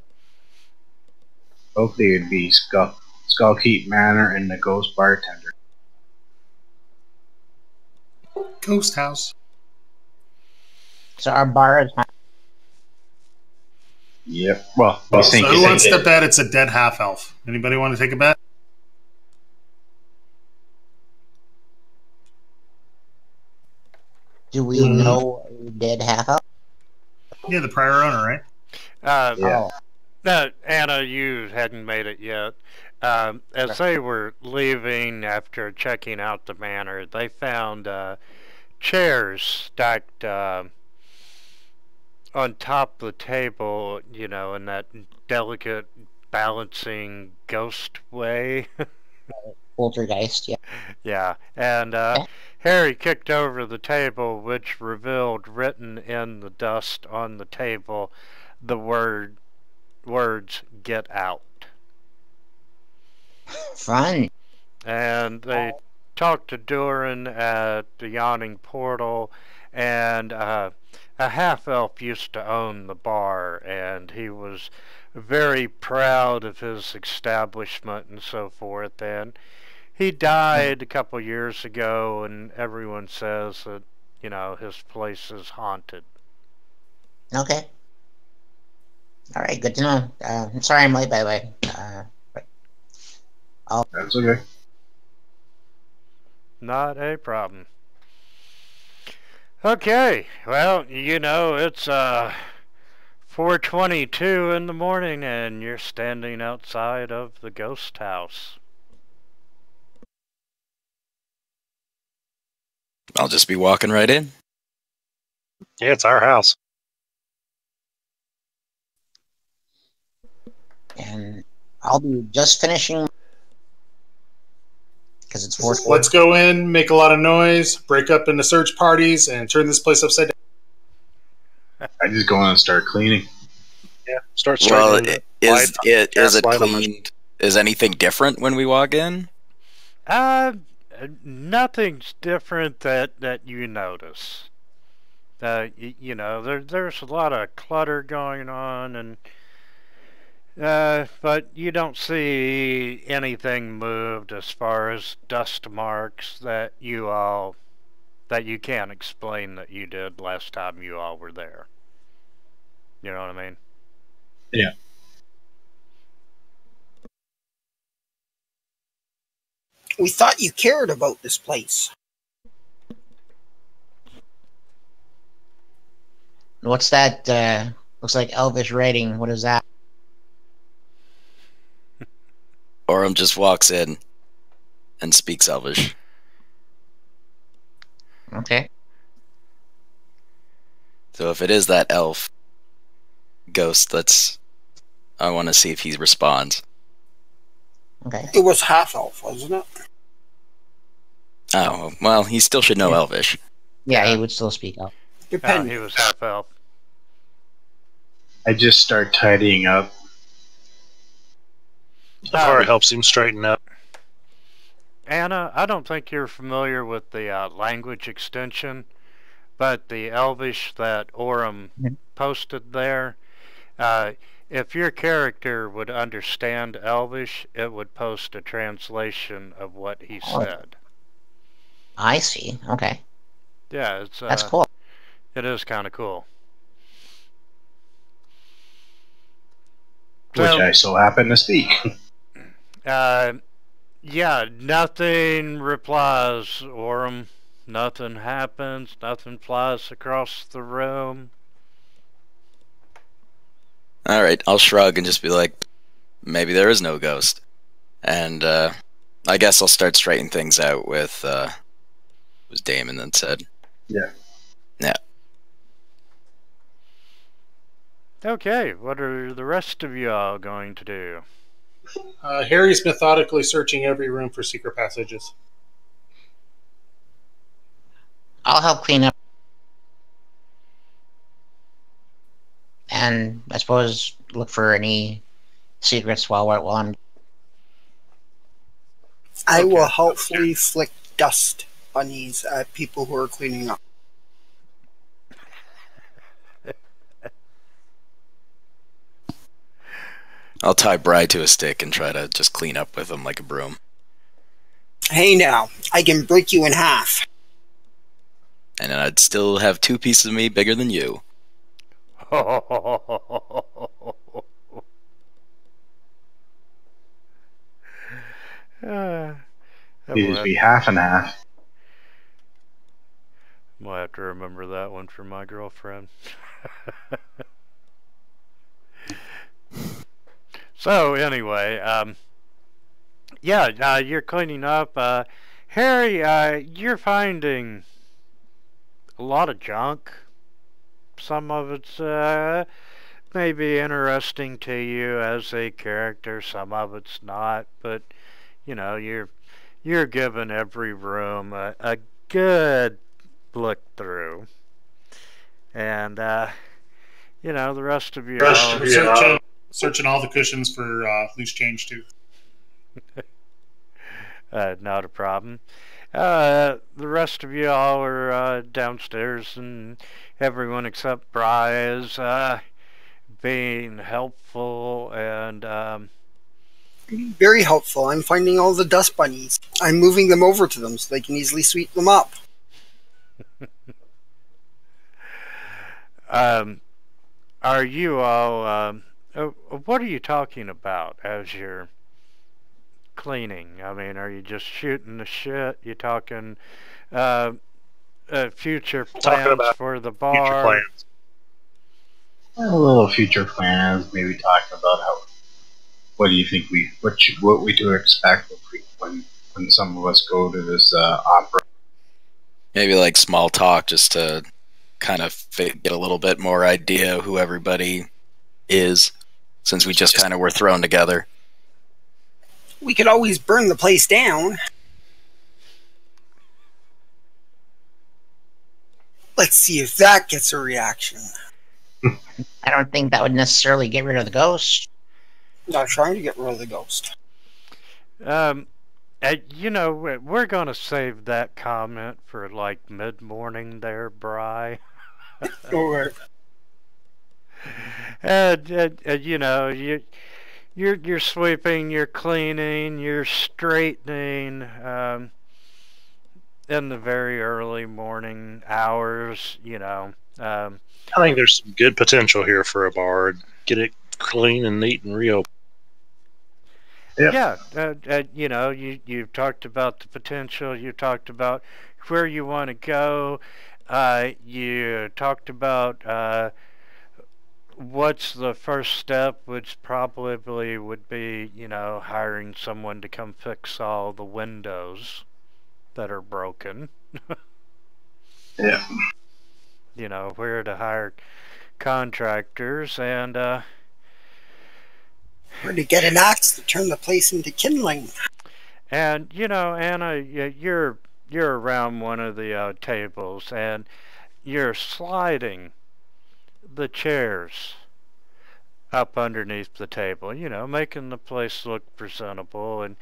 Hopefully it'd be Skullkeep Manor and the Ghost Bartender. Ghost house. so our bar is Yep. Well, So I think who wants to bet it's a dead half elf? Anybody want to take a bet? Do we know who did half up? Yeah, the prior owner, right? Yeah. Anna, you hadn't made it yet. As they were leaving after checking out the manor, they found chairs stacked on top of the table, you know, in that delicate balancing ghost way. Poltergeist, yeah. Yeah, and Harry kicked over the table, which revealed written in the dust on the table the words "Get out." Fun. And they talked to Durin at the yawning portal, and a half-elf used to own the bar, and he was very proud of his establishment and so forth, and he died a couple years ago, and everyone says that, you know, his place is haunted. Okay. All right, good to know. I'm sorry I'm late, by the way. That's okay. Not a problem. Okay, well, you know, it's 4:22 in the morning, and you're standing outside of the ghost house. I'll just be walking right in. Yeah, it's our house. And I'll be just finishing because it's 4:40. Let's go in, make a lot of noise, break up into search parties, and turn this place upside down. I just go in and start cleaning. Yeah, start Well, straightening is it light on the- cleaned? Is anything different when we walk in? Nothing's different that you notice. You know, there's a lot of clutter going on, and but you don't see anything moved as far as dust marks that you can't explain that you did last time you all were there. You know what I mean? Yeah. We thought you cared about this place. What's that? Looks like Elvish writing. What is that? Orem just walks in and speaks Elvish. Okay. So if it is that elf ghost, I want to see if he responds. Okay. It was half elf, wasn't it? Oh, well, he still should know Yeah. Elvish. Yeah, he would still speak up. Depending. He was half elf. I just start tidying up. The bar helps him straighten up. Anna, I don't think you're familiar with the language extension, but the Elvish that Orem posted there, if your character would understand Elvish, it would post a translation of what he said. I see. Okay. Yeah, That's cool. It is kind of cool. Which I so happen to speak. Yeah, nothing replies, Orem. Nothing happens. Nothing flies across the room. Alright, I'll shrug and just be like, maybe there is no ghost. And I guess I'll start straightening things out with it was Damon that said. Yeah. Yeah. Okay, what are the rest of y'all going to do? Harry's methodically searching every room for secret passages. I'll help clean up. And I suppose look for any secrets while I'm... I will helpfully flick dust on these people who are cleaning up. I'll tie Bri to a stick and try to just clean up with him like a broom. Hey now, I can break you in half. And then I'd still have 2 pieces of me bigger than you. It'd just be half and half. Might have to remember that one for my girlfriend. So anyway, Yeah, you're cleaning up. Harry, you're finding a lot of junk. Some of it's maybe interesting to you as a character. Some of it's not. But you're given every room a good look through, and the rest of you all. Searching all the cushions for loose change too. Not a problem. The rest of you all are downstairs, and everyone except Bry is being helpful and Very helpful. I'm finding all the dust bunnies. I'm moving them over to them so they can easily sweep them up. Are you all? What are you talking about as you're cleaning? I mean, are you just shooting the shit? You talking future plans for the bar? Future plans. A little future plans. Maybe talking about what do you think what we do expect when some of us go to this opera. Maybe like small talk, just to kind of get a little bit more idea of who everybody is, since we just kind of were thrown together. We could always burn the place down. Let's see if that gets a reaction. I don't think that would necessarily get rid of the ghost. Not trying to get rid of the ghost. We're gonna save that comment for like mid-morning there, Bry. Alright. You're sweeping, you're cleaning, you're straightening in the very early morning hours. I think there's some good potential here for a bar. Get it clean and neat and real. Yep. Yeah, you've talked about the potential. You talked about where you want to go. You talked about what's the first step, which probably would be, hiring someone to come fix all the windows that are broken. Yeah. Where to hire contractors and Where to get an axe to turn the place into kindling. And Anna, you're around one of the tables, and you're sliding the chairs up underneath the table, making the place look presentable. And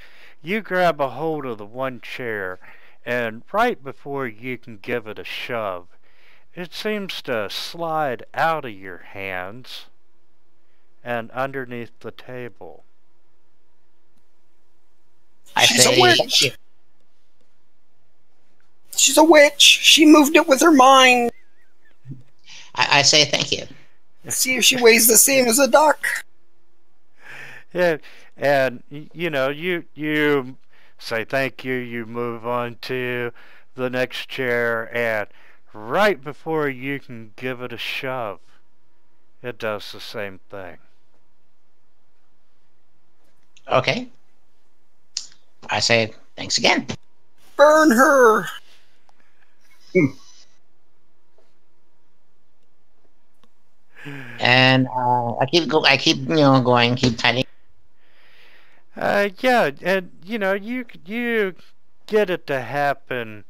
you grab a hold of the one chair, and right before you can give it a shove, it seems to slide out of your hands and underneath the table. She's a witch. She's a witch. She moved it with her mind. I say thank you. See if she weighs the same as a duck. Yeah, and you say thank you. You move on to the next chair, and right before you can give it a shove, it does the same thing. Okay. I say thanks again. Burn her. And I keep going, keep typing. Yeah, and you get it to happen,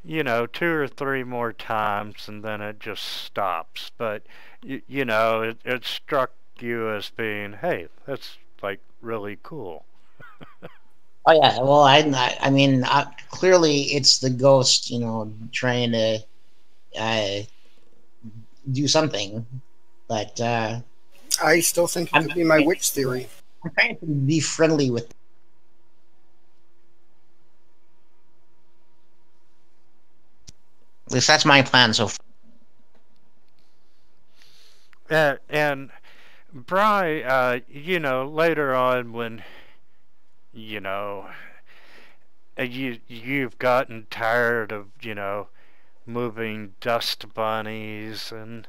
2 or 3 more times, and then it just stops. But it struck you as being, hey, that's like really cool. Oh yeah, well I mean clearly it's the ghost, trying to do something, but I still think it could be my witch theory. I'm trying to be friendly with. At least that's my plan so far. And Bry, later on when you've gotten tired of moving dust bunnies, and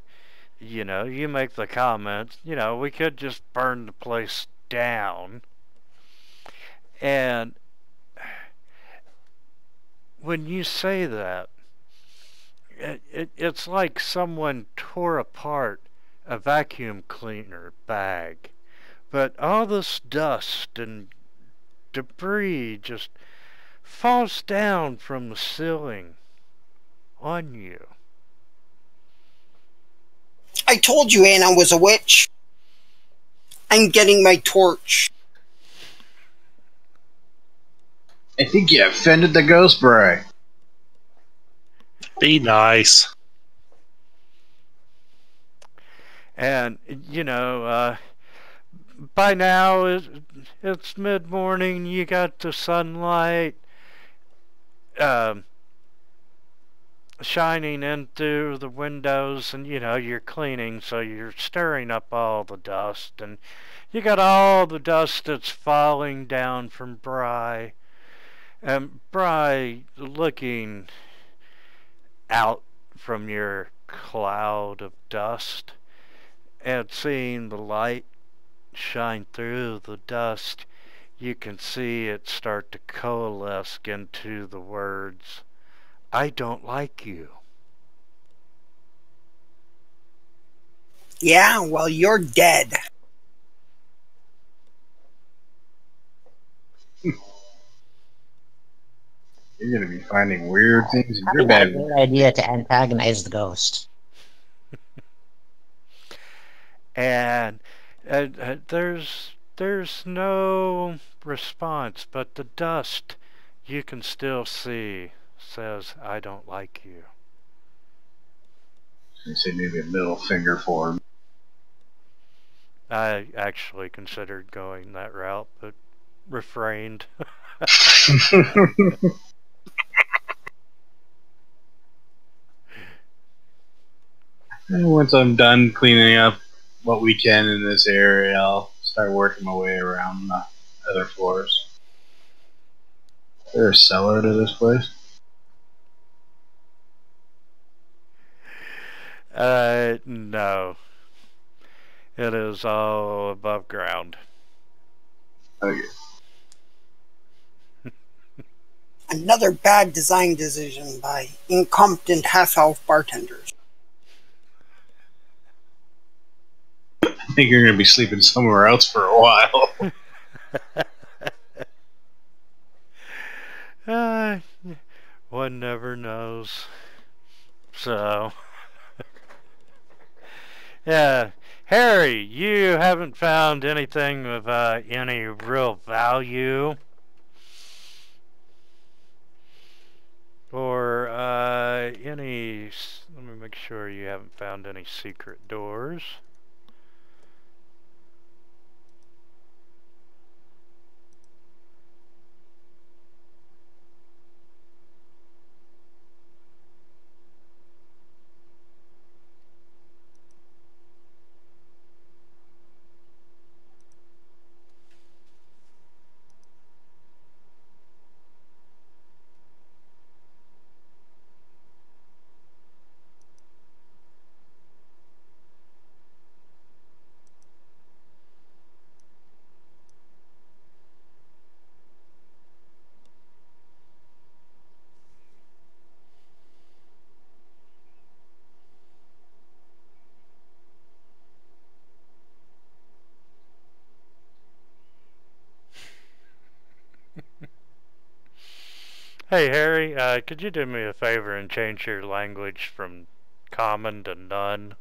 you make the comment, we could just burn the place down. And when you say that, it's like someone tore apart a vacuum cleaner bag, but all this dust and debris just falls down from the ceiling on you. I told you Anna was a witch. I'm getting my torch. I think you offended the ghost bray. Be nice. And, by now it's mid-morning, you got the sunlight shining in through the windows, and you're cleaning, so you're stirring up all the dust, and you got all the dust that's falling down from Bry, and Bry looking out from your cloud of dust and seeing the light shine through the dust. You can see it start to coalesce into the words, "I don't like you." Yeah, well, you're dead. You're going to be finding weird things in Probably your not a bed. good idea to antagonize the ghost. And there's no response, but the dust you can still see says, "I don't like you." You say maybe a middle finger for him. I actually considered going that route, but refrained. And once I'm done cleaning up what we can in this area, I'll start working my way around the other floors. Is there a cellar to this place? No. It is all above ground. Okay. Another bad design decision by incompetent half-elf bartenders. I think you're going to be sleeping somewhere else for a while. One never knows. So, yeah. Harry, you haven't found anything of any real value? Or any... Let me make sure you haven't found any secret doors. Hey Harry, could you do me a favor and change your language from common to none?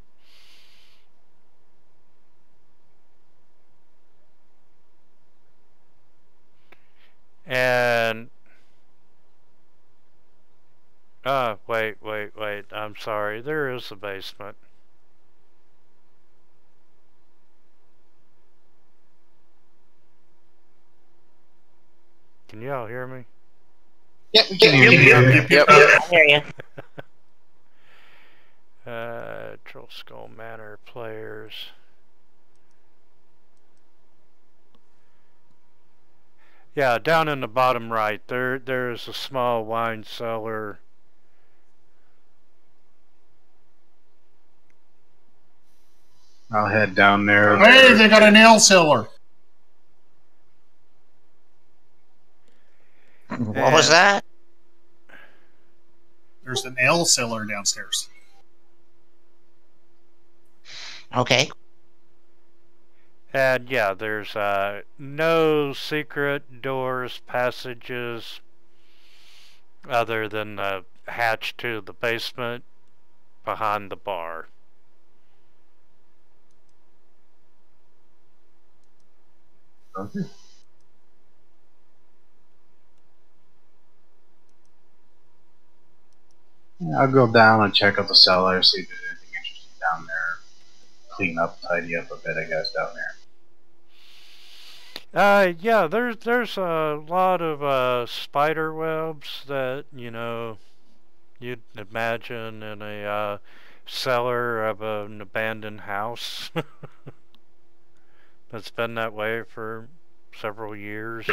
And... wait, I'm sorry, there is a basement. Can y'all hear me? Yep, we can hear you. Yep. I hear you. Trollskull Manor players. Yeah, down in the bottom right, there is a small wine cellar. I'll head down there. Hey, they got a nail cellar. What was that? There's an ale cellar downstairs. Okay. And yeah, there's no secret doors, passages, other than the hatch to the basement behind the bar. Okay. Yeah, I'll go down and check out the cellar, see if there's anything interesting down there. Clean up, tidy up a bit, I guess, down there. Yeah, there's a lot of spider webs that, you know, you'd imagine in a cellar of an abandoned house. That's been that way for several years.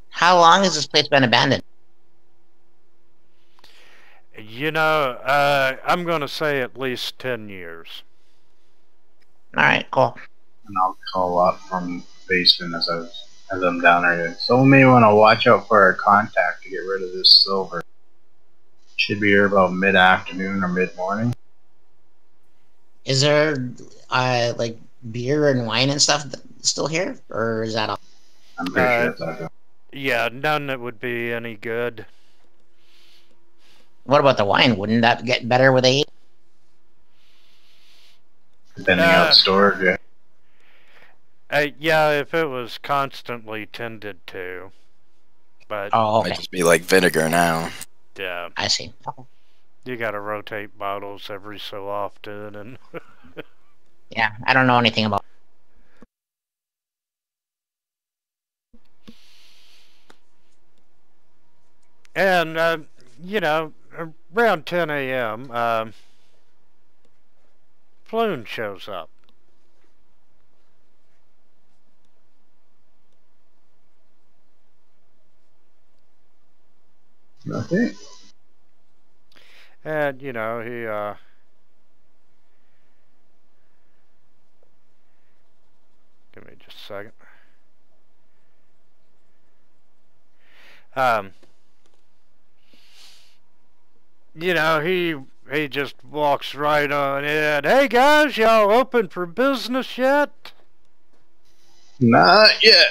How long has this place been abandoned? You know, I'm going to say at least 10 years. All right, cool. And I'll call up from the basement as I'm down there. Someone may want to watch out for our contact to get rid of this silver. Should be here about mid-afternoon or mid-morning. Is there like beer and wine and stuff still here, or is that all? I'm pretty sure it's not good. Yeah, none that would be any good. What about the wine? Wouldn't that get better with age? Depending on the storage, yeah. Yeah, if it was constantly tended to. But Oh, okay. Might just be like vinegar now. yeah, I see. you gotta rotate bottles every so often, and Yeah, I don't know anything about. and you know, around 10 a.m., Floon shows up. Okay. And, you know, he, give me just a second. You know, he just walks right on in. Hey guys, y'all open for business yet? Not yet.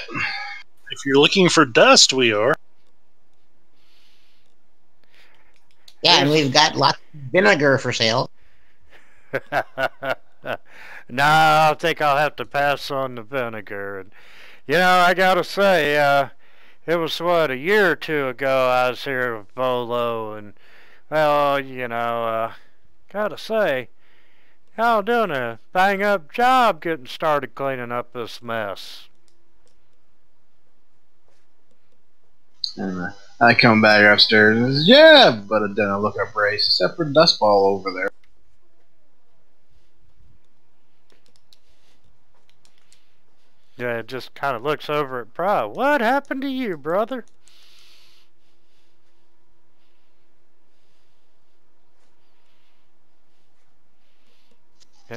If you're looking for dust, we are. Yeah, and we've got lots of vinegar for sale. No, I think I'll have to pass on the vinegar. And, you know, I gotta say, it was, what, a year or two ago I was here with Volo, and, well, you know, gotta say, y'all doing a bang-up job getting started cleaning up this mess. Anyway, I come back upstairs and says, yeah, but then I look at Brace, except for dust ball over there. Yeah, it just kind of looks over at Bro. What happened to you, brother?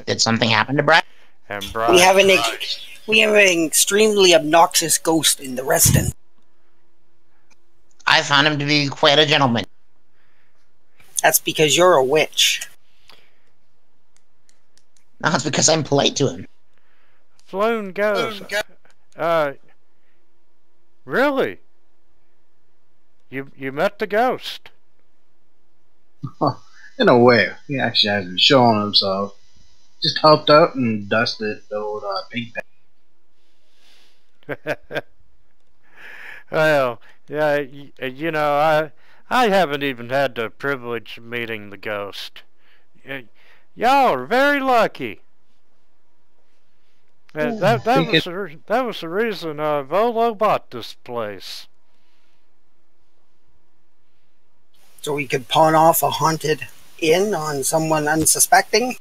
Did something happen to Brad? And Bro, We have an extremely obnoxious ghost in the resident. I found him to be quite a gentleman. That's because you're a witch. No, it's because I'm polite to him. Floon goes. Really? You met the ghost? In a way, he actually hasn't shown himself. Just helped out and dusted the old pig pen. Well, yeah, you know, I haven't even had the privilege of meeting the ghost. Y'all are very lucky. That was the reason Volo bought this place. So we could pawn off a haunted inn on someone unsuspecting?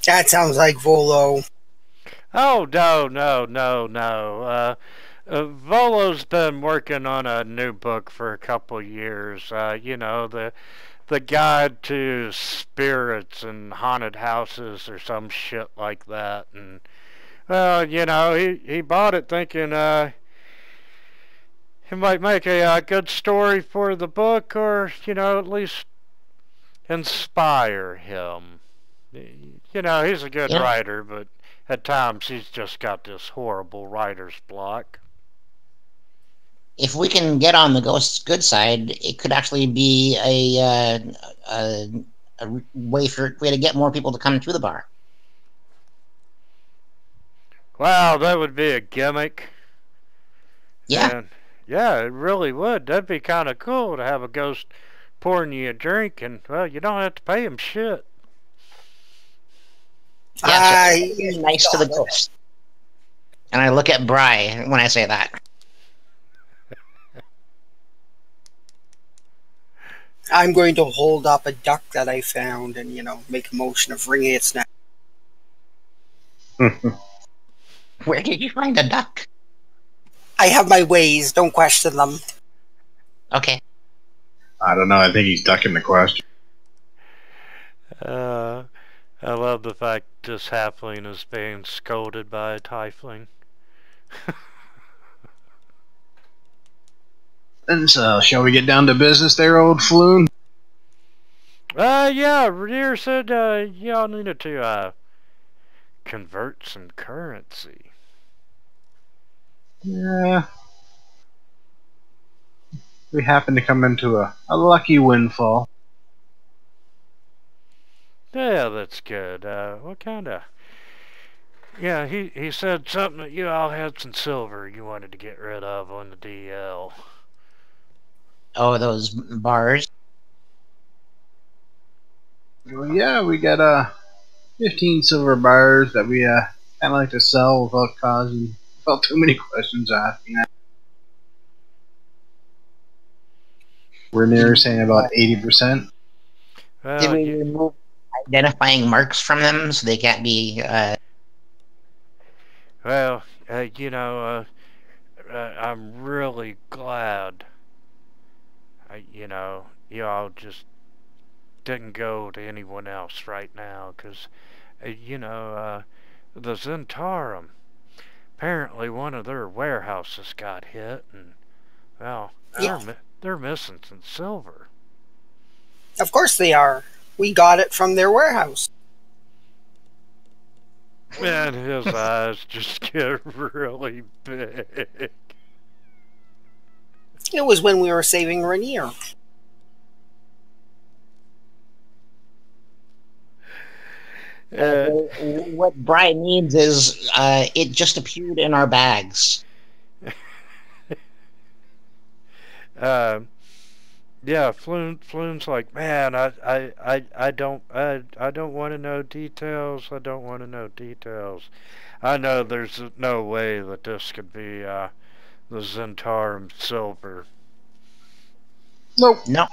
That sounds like Volo. Oh, no. Volo's been working on a new book for a couple years. You know, the Guide to Spirits and Haunted Houses or some shit like that. And, well, you know, he bought it thinking, It might make a good story for the book, or, you know, at least inspire him. You know, he's a good writer, but at times he's just got this horrible writer's block. If we can get on the ghost's good side, it could actually be a way to get more people to come to the bar. Wow, that would be a gimmick. Yeah. And yeah, it really would. That'd be kind of cool to have a ghost pouring you a drink, and, well, you don't have to pay him shit. Yeah, so be nice to the ghost. And I look at Bry when I say that. I'm going to hold up a duck that I found and, you know, make a motion of wringing its neck. Where did you find a duck? I have my ways. Don't question them. Okay. I don't know. I think he's ducking the question. I love the fact this halfling is being scolded by a tiefling. And so, shall we get down to business there, old Floon? Yeah, Renier said, y'all needed to, convert some currency. Yeah. We happen to come into a lucky windfall. Yeah, that's good. What kind of... Yeah, he said something that you all had some silver you wanted to get rid of on the DL. Oh, those bars? Well, yeah, we got 15 silver bars that we kind of like to sell without too many questions asking. We're near saying about 80%. Well, Did we remove identifying marks from them so they can't be... Well, you know, I'm really glad, you know, y'all just didn't go to anyone else right now, because, you know, the Zentarum, apparently one of their warehouses got hit, and, well, they're missing some silver. Of course they are. We got it from their warehouse. And his eyes just get really big. It was when we were saving Rainier. What Brian needs is it just appeared in our bags. Yeah, Floon's like, man, I don't want to know details. I don't want to know details. I know there's no way that this could be the Zentarum silver. Nope. No.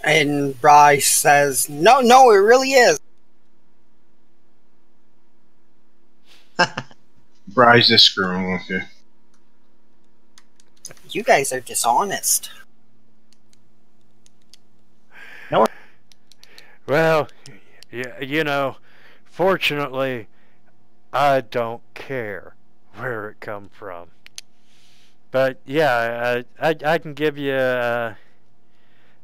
And Bryce says, no, it really is. Bry's just screwing with you. You guys are dishonest. No. Well, yeah, you know, fortunately, I don't care where it come from. But yeah, I can give you,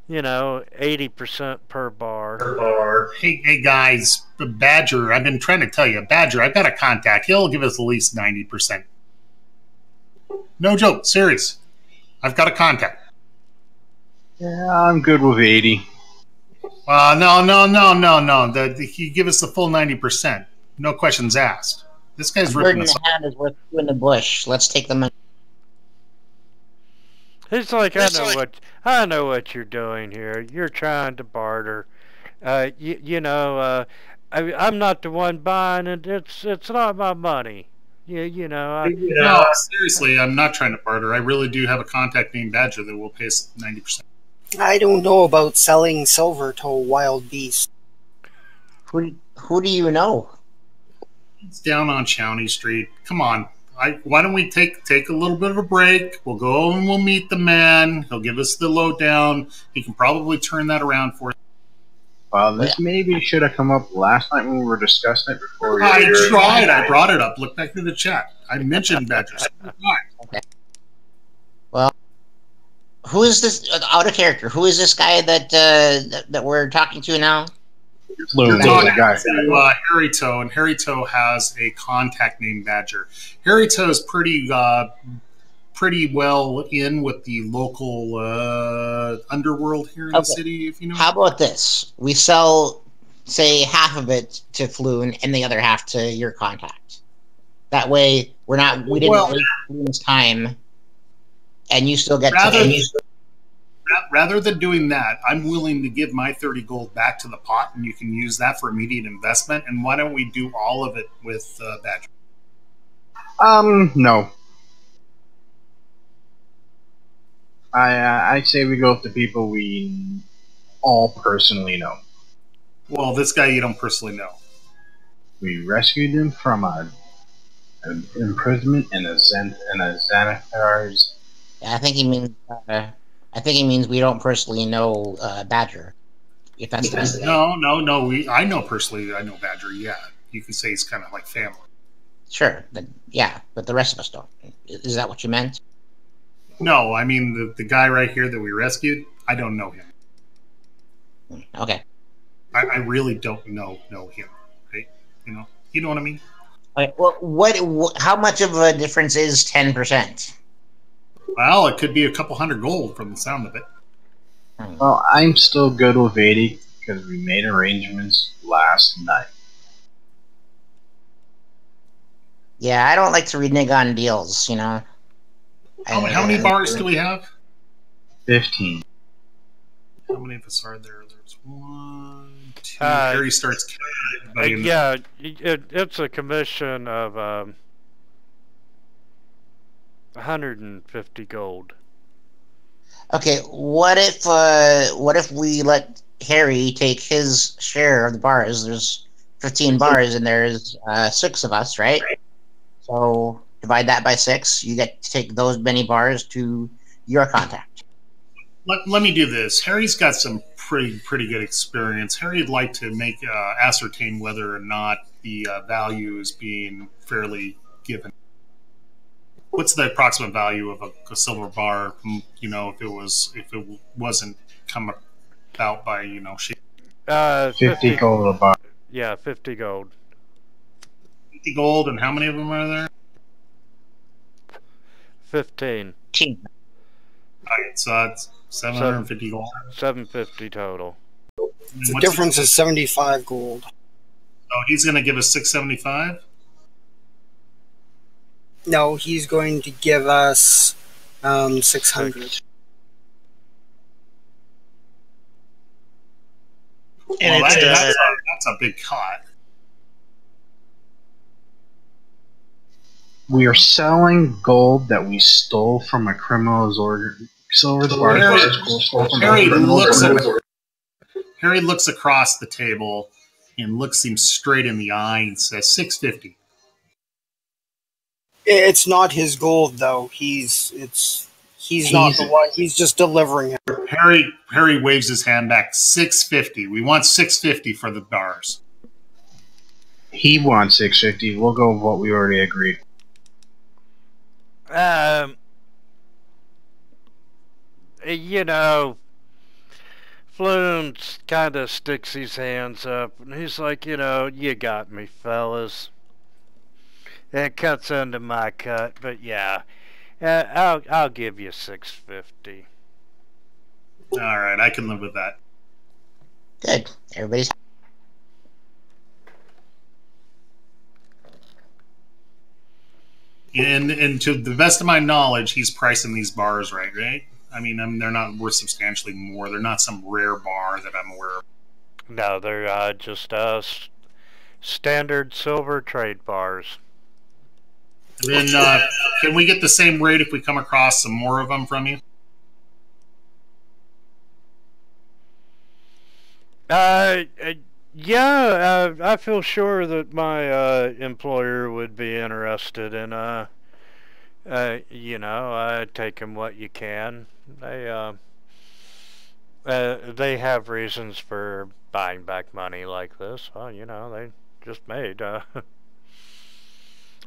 you know, 80% per bar. Hey guys, the Badger, I've been trying to tell you, Badger, I've got a contact. He'll give us at least 90%. No joke, serious. I've got a contact. Yeah, I'm good with 80. No. He give us the full 90%. No questions asked. This guy's ripping us off. A bird in the hand is worth two in the bush. Let's take the money. He's like, I know what you're doing here. You're trying to barter. You know, I'm not the one buying it. It's not my money. You know. No, seriously, I'm not trying to barter. I really do have a contact named Badger that will pay us 90%. I don't know about selling silver to a wild beast. Who do you know? It's down on Chowney Street. Come on. Why don't we take a little bit of a break? We'll go and we'll meet the man. He'll give us the lowdown. He can probably turn that around for us. Well, this maybe should have come up last night when we were discussing it before. I tried. I brought it up. Look back through the chat. I mentioned Badger. Okay. Who is this out of character? Who is this guy that we're talking to now? You're talking to Harry Toe, and Harry Toe has a contact named Badger. Harry Toe is pretty well in with the local underworld here in the city, if you know. How about this? We sell, say, half of it to Floon and the other half to your contact. That way, we didn't waste Floon's time, and you still get rather than doing that, I'm willing to give my 30 gold back to the pot, and you can use that for immediate investment. And why don't we do all of it with Badger? No. I say we go with the people we all personally know. Well, this guy you don't personally know. We rescued him from an imprisonment in a Xanathar's. Yeah, I think he means. I think he means we don't personally know Badger. If that's the no. I know personally. I know Badger. Yeah, you can say he's kind of like family. Sure, but the rest of us don't. Is that what you meant? No, I mean the guy right here that we rescued. I don't know him. Okay. I really don't know him. Right? You know what I mean. Okay, well, how much of a difference is 10%? Well, it could be a couple hundred gold from the sound of it. Well, I'm still good with 80 because we made arrangements last night. Yeah, I don't like to renege on deals, you know. How many bars do we have? 15. How many of us are there? There's 1, 2. Harry starts counting. Yeah, it's a commission of 150 gold. Okay, what if we let Harry take his share of the bars? There's 15 bars and there's 6 of us, right? So divide that by 6. You get to take those many bars to your contact. Let me do this. Harry's got some pretty good experience. Harry'd like to ascertain whether or not the value is being fairly given. What's the approximate value of a silver bar? You know, if it wasn't come about by 50 gold a bar. Yeah, 50 gold. 50 gold, and how many of them are there? 15. Alright, so that's 750 gold. 750 total. The difference is 75 gold. Oh, he's going to give us 675? No, he's going to give us 600. And well, that's a big cut. We are selling gold that we stole from a criminal's order. Silver the bar. Harry looks across the table and looks him straight in the eye and says 650. It's not his gold though. He's not the one. He's just delivering it. Harry waves his hand back. 650. We want 650 for the bars. He wants 650. We'll go with what we already agreed. You know, Floon kind of sticks his hands up, and he's like, you got me, fellas. And cuts into my cut, but yeah, I'll give you 650. All right, I can live with that. Good. Everybody's. And to the best of my knowledge, he's pricing these bars right? I mean, they're not worth substantially more. They're not some rare bar that I'm aware of. No, they're just standard silver trade bars. And then, can we get the same rate if we come across some more of them from you? Yeah, I feel sure that my employer would be interested in, taking what you can. They have reasons for buying back money like this. Well, they just made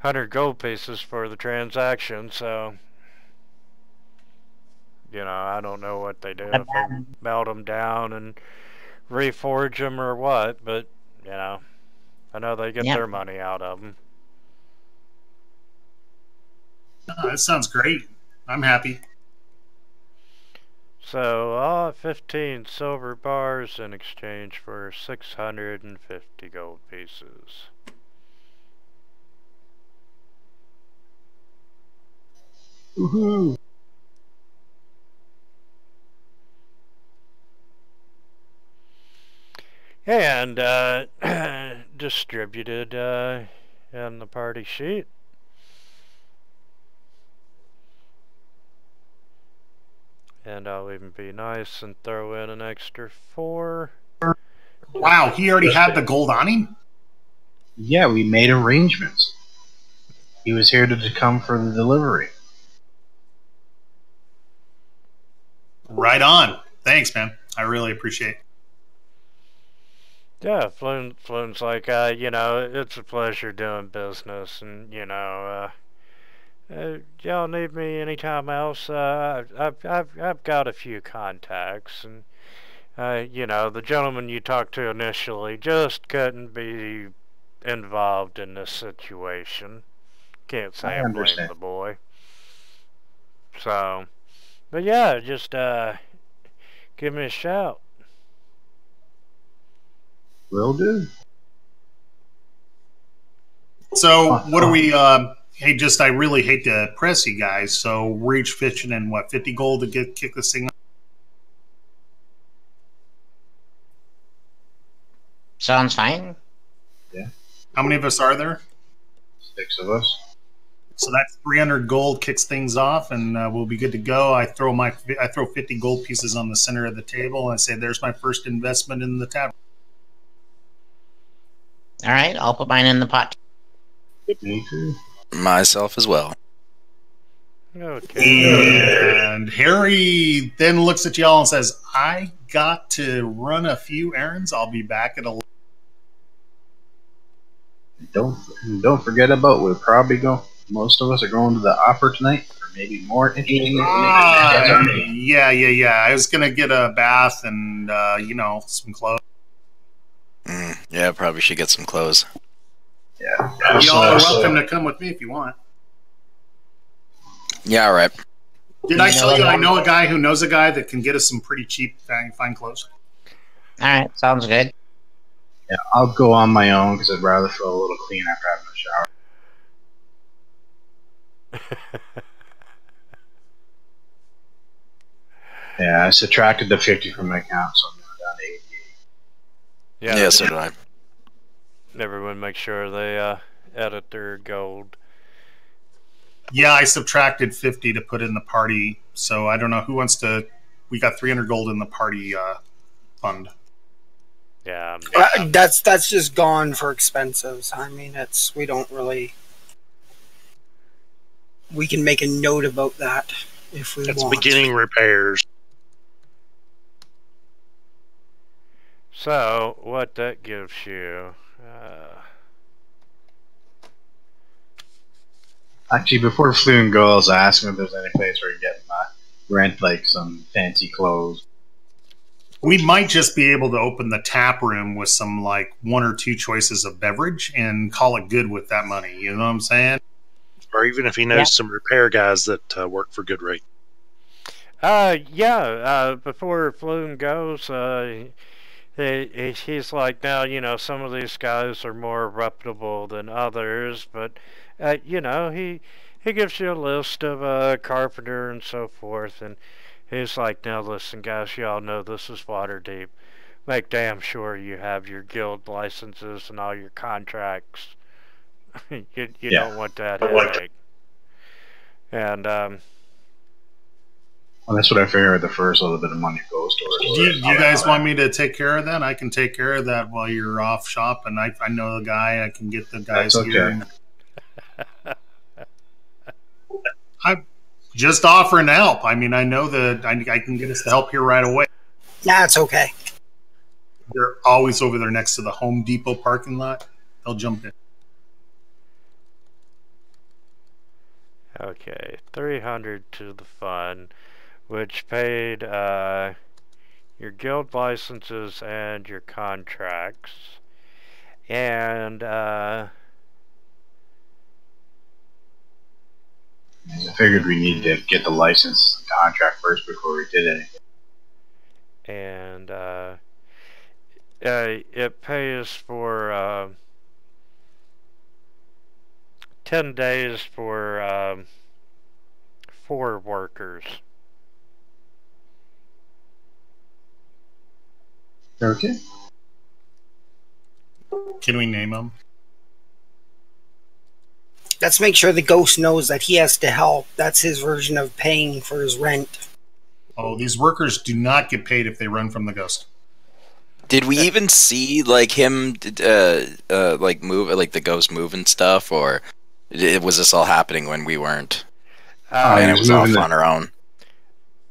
100 gold pieces for the transaction, so You know, I don't know what they do, if they melt them down and reforge them or what, but, you know, I know they get their money out of them. Oh, that sounds great. I'm happy. So, 15 silver bars in exchange for 650 gold pieces. Woohoo! And distributed in the party sheet. And I'll even be nice and throw in an extra 4. Wow, he already had the gold on him? Yeah, we made arrangements. He was here to come for the delivery. Right on. Thanks, man. I really appreciate it. Yeah, Floon's like, you know, it's a pleasure doing business, and, you know, y'all need me anytime else? I've got a few contacts, and you know, the gentleman you talked to initially just couldn't be involved in this situation. Can't say I blame the boy. So, but yeah, just give me a shout. Will do. So, what are we? Hey, I really hate to press you guys. So, we're each fishing in what, 50 gold to kick this thing off? Sounds fine. Yeah. How many of us are there? 6 of us. So that's 300 gold, kicks things off, and we'll be good to go. I throw 50 gold pieces on the center of the table, and I say, "There's my first investment in the tavern." All right, I'll put mine in the pot. Me too. Myself as well. Okay. And Harry then looks at y'all and says, "I got to run a few errands. I'll be back at 11." Don't forget about we're probably going. Most of us are going to the opera tonight, or maybe more interesting. Yeah. I was gonna get a bath and you know, some clothes. Yeah, probably should get some clothes. Yeah. Y'all are welcome to come with me if you want. Yeah, all right. Did I tell you I know a guy who knows a guy that can get us some pretty cheap, fine clothes? All right, sounds good. Yeah, I'll go on my own because I'd rather feel a little clean after having a shower. Yeah, I subtracted the 50 from my account, so I'm down to 88. Yeah, so do I. Everyone make sure they edit their gold. Yeah, I subtracted 50 to put in the party, so I don't know who wants to. We got 300 gold in the party fund. Yeah, that's just gone for expenses. I mean, we don't really. We can make a note about that if we want. It's beginning repairs. So, what that gives you... Actually, before Floon goes, I asked him if there's any place where you get rent like some fancy clothes. We might just be able to open the tap room with some like 1 or 2 choices of beverage and call it good with that money. You know what I'm saying? Or even if he knows some repair guys that work for good rate. Before Floon goes, he's like, now, you know, some of these guys are more reputable than others, but, you know, he gives you a list of carpenter and so forth, and he's like, now listen, guys, y'all know this is Waterdeep. Make damn sure you have your guild licenses and all your contracts. you don't want that headache. And, well, that's what I figured the first little bit of money goes towards. Do you guys want me to take care of that? I can take care of that while you're off shop, and I know the guy. I can get the guys here. I'm just offering help. I mean, I know that I can get us the help here right away. That's okay. They're always over there next to the Home Depot parking lot. They'll jump in. Okay, 300 to the fund. which paid your guild licenses and your contracts. And I figured we needed to get the license and contract first before we did anything. And it pays for 10 days for 4 workers. Okay. Can we name them? Let's make sure the ghost knows that he has to help. That's his version of paying for his rent. Oh, these workers do not get paid if they run from the ghost. Did we even see like him like move, like the ghost move and stuff, or was this all happening when we weren't? And it was off on our own.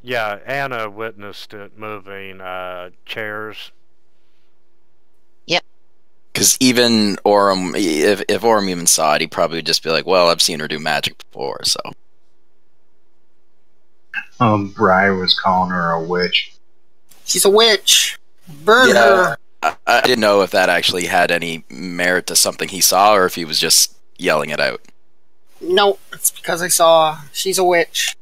Yeah, Anna witnessed it moving chairs. Because even Orem, if Orem even saw it, he'd probably just be like, "Well, I've seen her do magic before." So. Bri was calling her a witch. She's a witch. Burn her. I didn't know if that actually had any merit to something he saw, or if he was just yelling it out. No, it's because I saw she's a witch.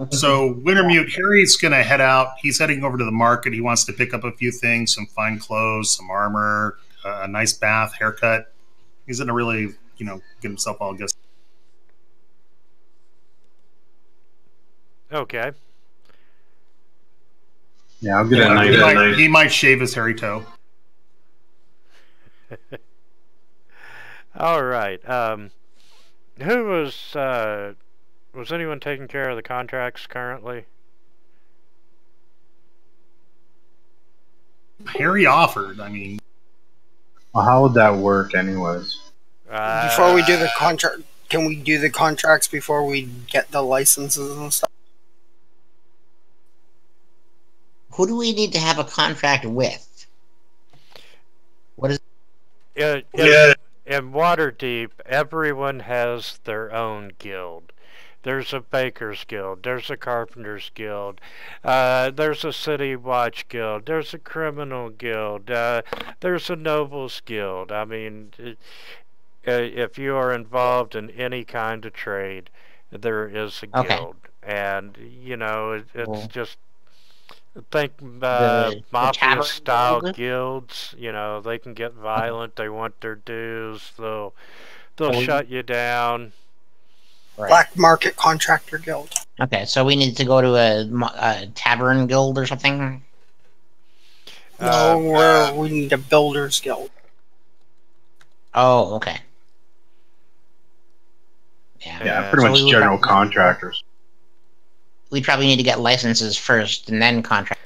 So, Wintermute, Harry's going to head out. He's heading over to the market. He wants to pick up a few things, some fine clothes, some armor, a nice bath, haircut. He's going to really, get himself all good. Okay. Yeah, I'll get a night. He might shave his hairy toe. All right. Who was anyone taking care of the contracts currently? Harry offered. I mean, well, how would that work, anyways? Before we do the contract, can we do the contracts before we get the licenses and stuff? Who do we need to have a contract with? What is? In Waterdeep, everyone has their own guild. There's a baker's guild. There's a carpenter's guild. There's a city watch guild. There's a criminal guild. There's a nobles guild. I mean, if you are involved in any kind of trade, there is a guild. And, it's just... Think mafia-style guilds. They can get violent. They want their dues. They'll shut you down. Right. Black market contractor guild. Okay, so we need to go to a tavern guild or something? No, we need a builder's guild. Oh, okay. Yeah, pretty much general contractors. We'd probably need to get licenses first and then contract.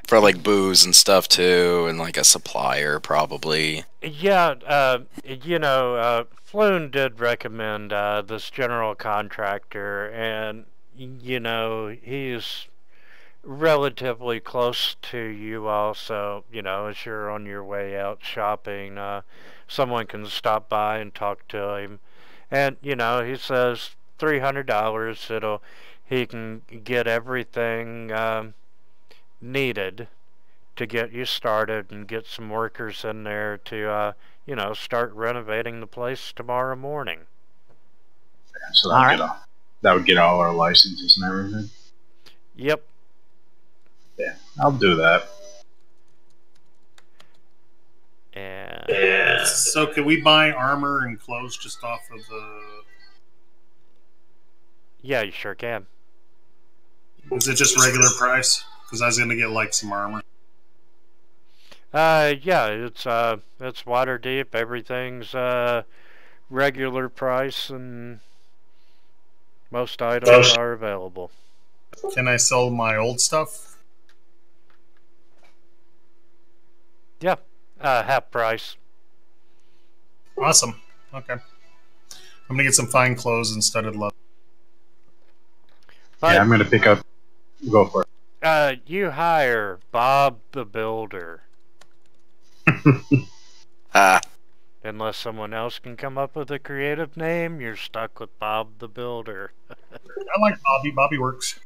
For like booze and stuff too, and like a supplier probably. Yeah, Floon did recommend this general contractor, and he's relatively close to you all, so as you're on your way out shopping, someone can stop by and talk to him, and he says $300. He can get everything needed to get you started and get some workers in there to, start renovating the place tomorrow morning. Yeah, so that would get all our licenses and everything? Yep. Yeah, I'll do that. And so can we buy armor and clothes just off of the... Yeah, you sure can. Is it just regular price? Because I was going to get like some armor. Yeah, it's Waterdeep. Everything's regular price, and most items are available. Can I sell my old stuff? Yeah, half price. Awesome. Okay. I'm going to get some fine clothes and studded leather. Yeah, I'm going to pick up... Go for it. You hire Bob the Builder. Unless someone else can come up with a creative name, you're stuck with Bob the Builder. I like Bobby. Bobby works.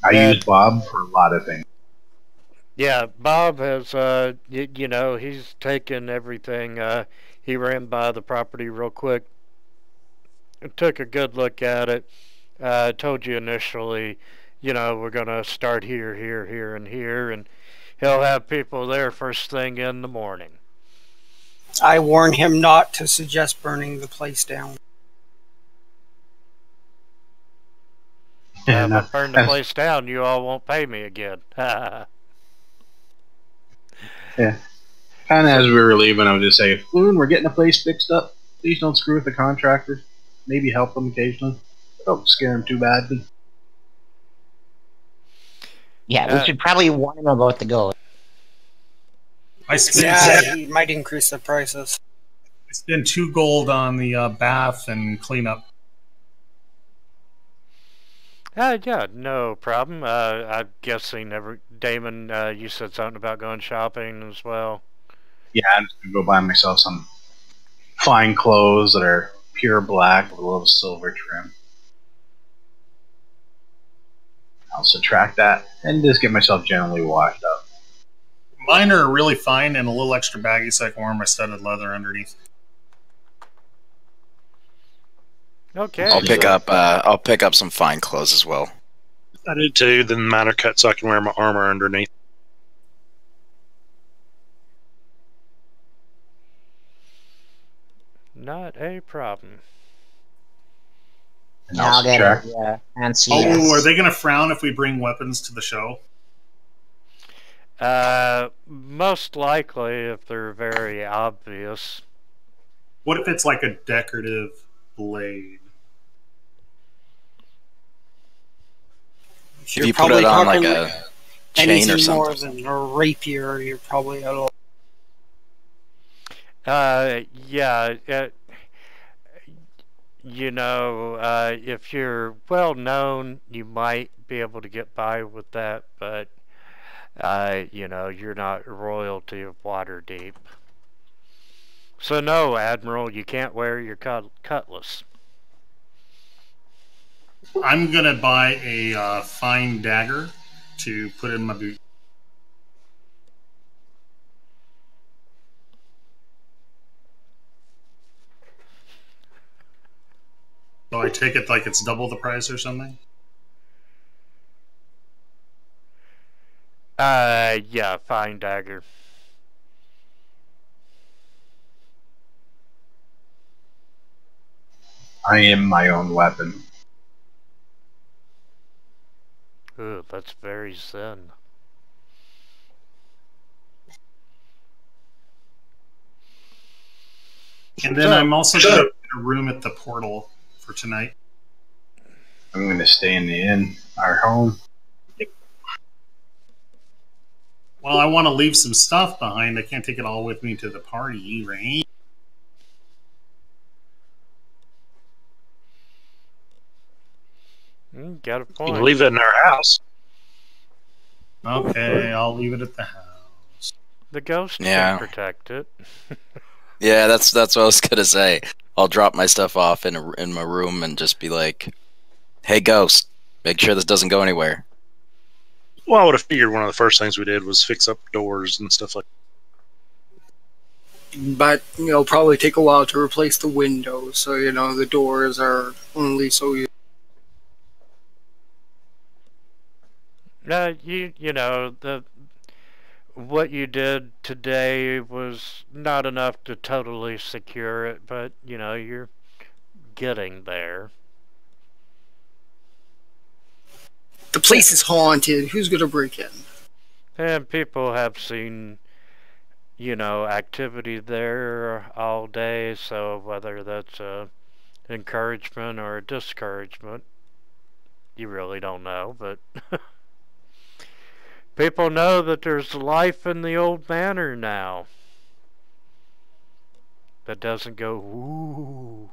I use Bob for a lot of things. Yeah, Bob has, you know, he's taken everything. He ran by the property real quick, took a good look at it. Told you initially, you know, we're going to start here, here, here, and here, and he'll have people there first thing in the morning. I warned him not to suggest burning the place down. And, If I burn the place down, you all won't pay me again. yeah. Kind of as we were leaving, I was just saying, Loon, we're getting the place fixed up. Please don't screw with the contractors. Maybe help them occasionally. Don't scare them too badly. Yeah, we should probably warn him about the ghost. He might increase the prices. I spend 2 gold on the bath and cleanup. Yeah, no problem. I'm guessing Damon, you said something about going shopping as well. Yeah, I'm just going to go buy myself some fine clothes that are pure black with a little silver trim. I'll subtract that and just get myself generally washed up. Mine are really fine and a little extra baggy so I can wear my studded leather underneath. Okay. I'll pick up some fine clothes as well. I do too. Then mine are cut so I can wear my armor underneath. Not a problem. And I'll get subtract. it. And see. Oh, are they going to frown if we bring weapons to the show? Most likely if they're very obvious. What if it's like a decorative blade? If you put it on like a chain or something. More than a rapier, you're probably out of. Yeah, you know, if you're well known, you might be able to get by with that, but, you know, you're not royalty of Waterdeep. So no, Admiral, you can't wear your cutlass. I'm going to buy a fine dagger to put in my boot. So I take it like it's double the price or something? Yeah, fine dagger. I am my own weapon. Ooh, that's very zen. And then I'm also going to get a room at the portal for tonight. I'm going to stay in the inn, our home. Well, I want to leave some stuff behind. I can't take it all with me to the party, right? Got a You point. can leave it in our house. Okay, I'll leave it at the house. The ghost Yeah. can protect it. Yeah, that's what I was gonna say. I'll drop my stuff off in my room and just be like, "Hey, ghost, make sure this doesn't go anywhere." Well, I would have figured one of the first things we did was fix up doors and stuff like that. But it'll probably take a while to replace the windows, so you know the doors are only so. You know, what you did today was not enough to totally secure it, but you know, you're getting there. The place is haunted. Who's gonna break in? And people have seen, you know, activity there all day, so whether that's a encouragement or a discouragement, you really don't know, but people know that there's life in the old manor now. That doesn't go, ooh.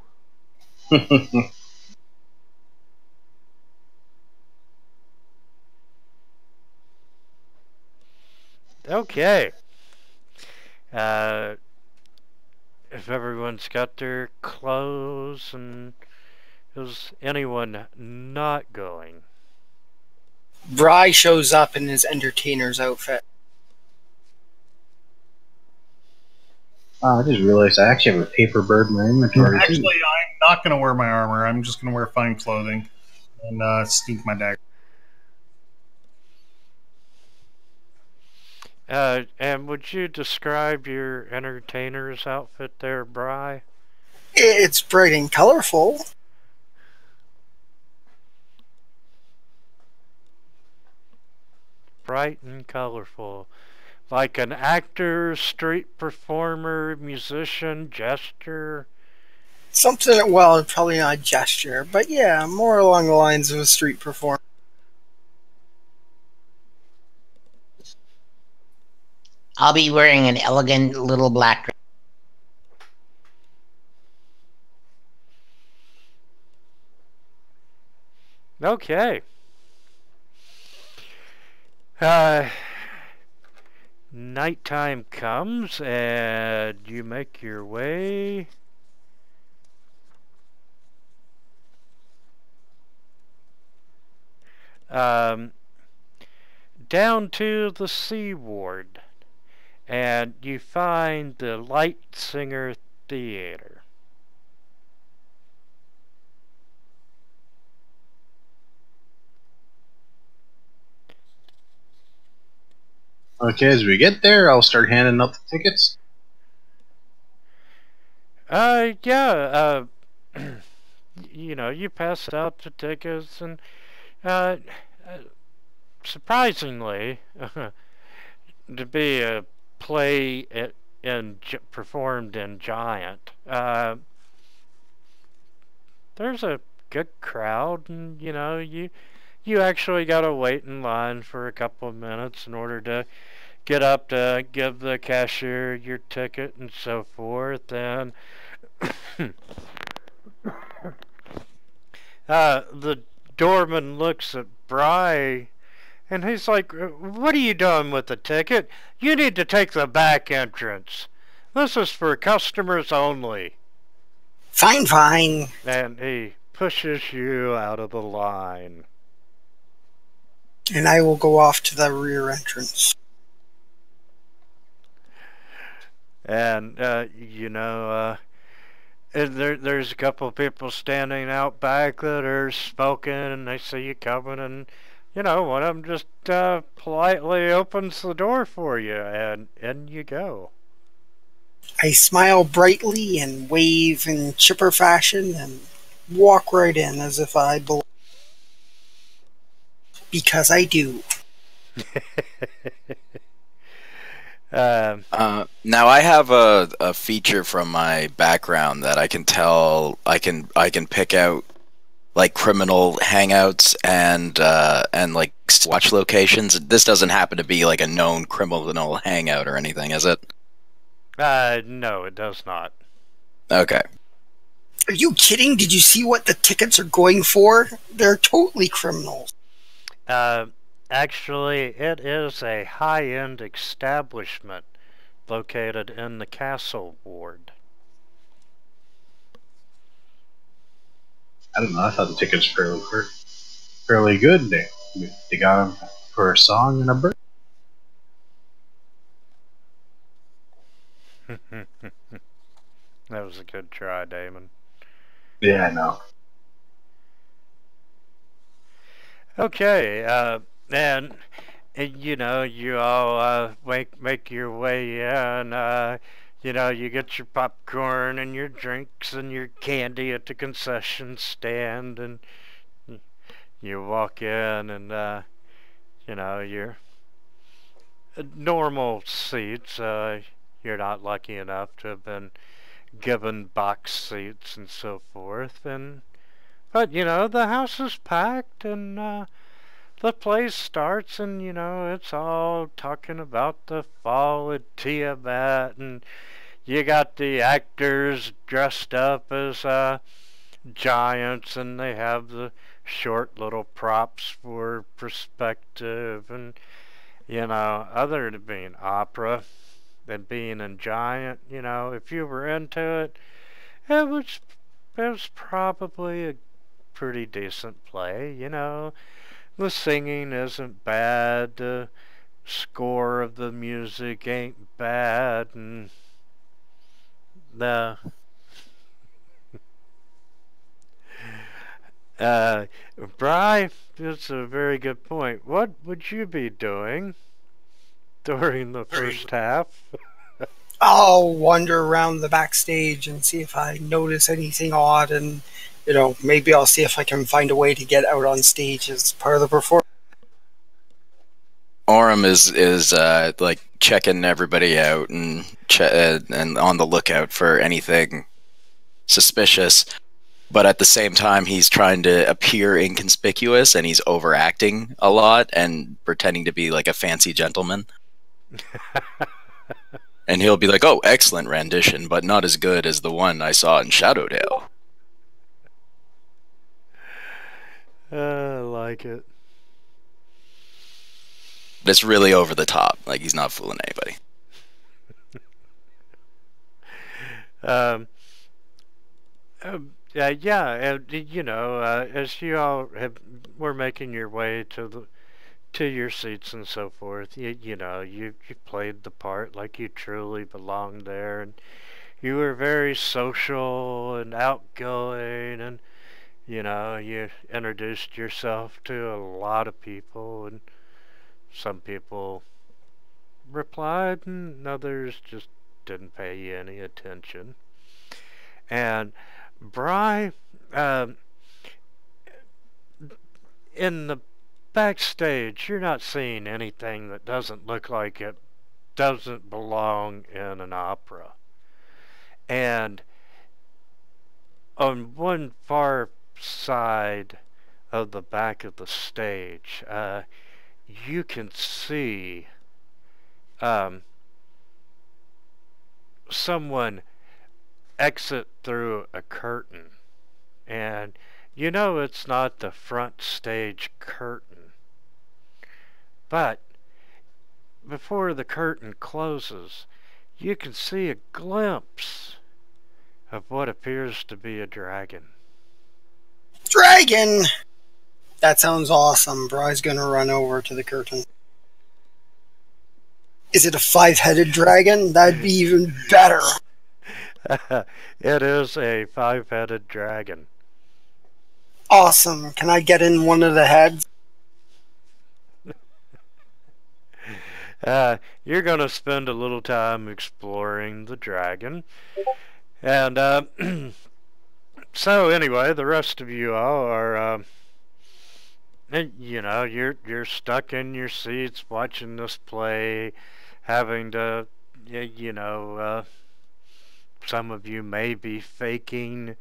Okay. if everyone's got their clothes, and is anyone not going? Bry shows up in his entertainer's outfit. I just realized I actually have a paper bird in my inventory. Actually, too. I'm not going to wear my armor. I'm just going to wear fine clothing and sneak my dagger. And would you describe your entertainer's outfit there, Bry? It's bright and colorful. Bright and colorful. Like an actor, street performer, musician, jester. Something, well, probably not a gesture, but yeah, more along the lines of a street performer. I'll be wearing an elegant little black dress. Okay. Nighttime comes and you make your way down to the Sea Ward, and you find the Light Singer Theater. Okay, as we get there, I'll start handing out the tickets. Yeah, you know, you pass out the tickets, and surprisingly, to be a play performed in Giant, there's a good crowd, and you know, you actually gotta wait in line for a couple of minutes in order to get up to give the cashier your ticket and so forth. And the doorman looks at Bry, and he's like, "What are you doing with the ticket? You need to take the back entrance. This is for customers only." Fine, fine. And he pushes you out of the line. And I will go off to the rear entrance. And, you know, there's a couple of people standing out back that are smoking, and they see you coming, and, you know, one of them just politely opens the door for you, and in you go. I smile brightly and wave in chipper fashion and walk right in as if I belong. Because I do. Now I have a feature from my background that I can tell I can pick out like criminal hangouts and like watch locations. This doesn't happen to be like a known criminal hangout or anything, is it? No, it does not. Okay. Are you kidding? Did you see what the tickets are going for? They're totally criminals. Actually, it is a high-end establishment located in the Castle Ward. I don't know. I thought the tickets were fairly good. They got them for a song and a bird. That was a good try, Damon. Yeah, I know. Okay, and you know, you all make your way in. You know, you get your popcorn and your drinks and your candy at the concession stand, and you walk in, and you know, your normal seats. You're not lucky enough to have been given box seats and so forth, but you know, the house is packed, and the play starts, and you know, it's all talking about the fall at Tiamat, and you got the actors dressed up as giants, and they have the short little props for perspective, and you know, other than being opera, than being a giant. You know, if you were into it, it was probably a pretty decent play. You know, the singing isn't bad. The score of the music ain't bad, and the Bry, that's a very good point. What would you be doing during the first half? I'll wander around the backstage and see if I notice anything odd, and maybe I'll see if I can find a way to get out on stage as part of the performance. Orem is like checking everybody out and on the lookout for anything suspicious, but at the same time he's trying to appear inconspicuous, and he's overacting a lot and pretending to be like a fancy gentleman. And he'll be like, "Oh, excellent rendition, but not as good as the one I saw in Shadowdale." I like it. It's really over the top. Like, he's not fooling anybody. Yeah, and as you all were making your way to your seats and so forth, you played the part like you truly belonged there, and you were very social and outgoing, and you introduced yourself to a lot of people, and some people replied, and others just didn't pay you any attention. And Bry, in the backstage, you're not seeing anything that doesn't look like it doesn't belong in an opera. And on one far side of the back of the stage, you can see someone exit through a curtain, and it's not the front stage curtain, but before the curtain closes, you can see a glimpse of what appears to be a dragon. Dragon! That sounds awesome. Bry's gonna run over to the curtain. Is it a 5-headed dragon? That'd be even better. It is a 5-headed dragon. Awesome. Can I get in one of the heads? You're going to spend a little time exploring the dragon. And so anyway, the rest of you all are, you're stuck in your seats watching this play, having to, some of you may be faking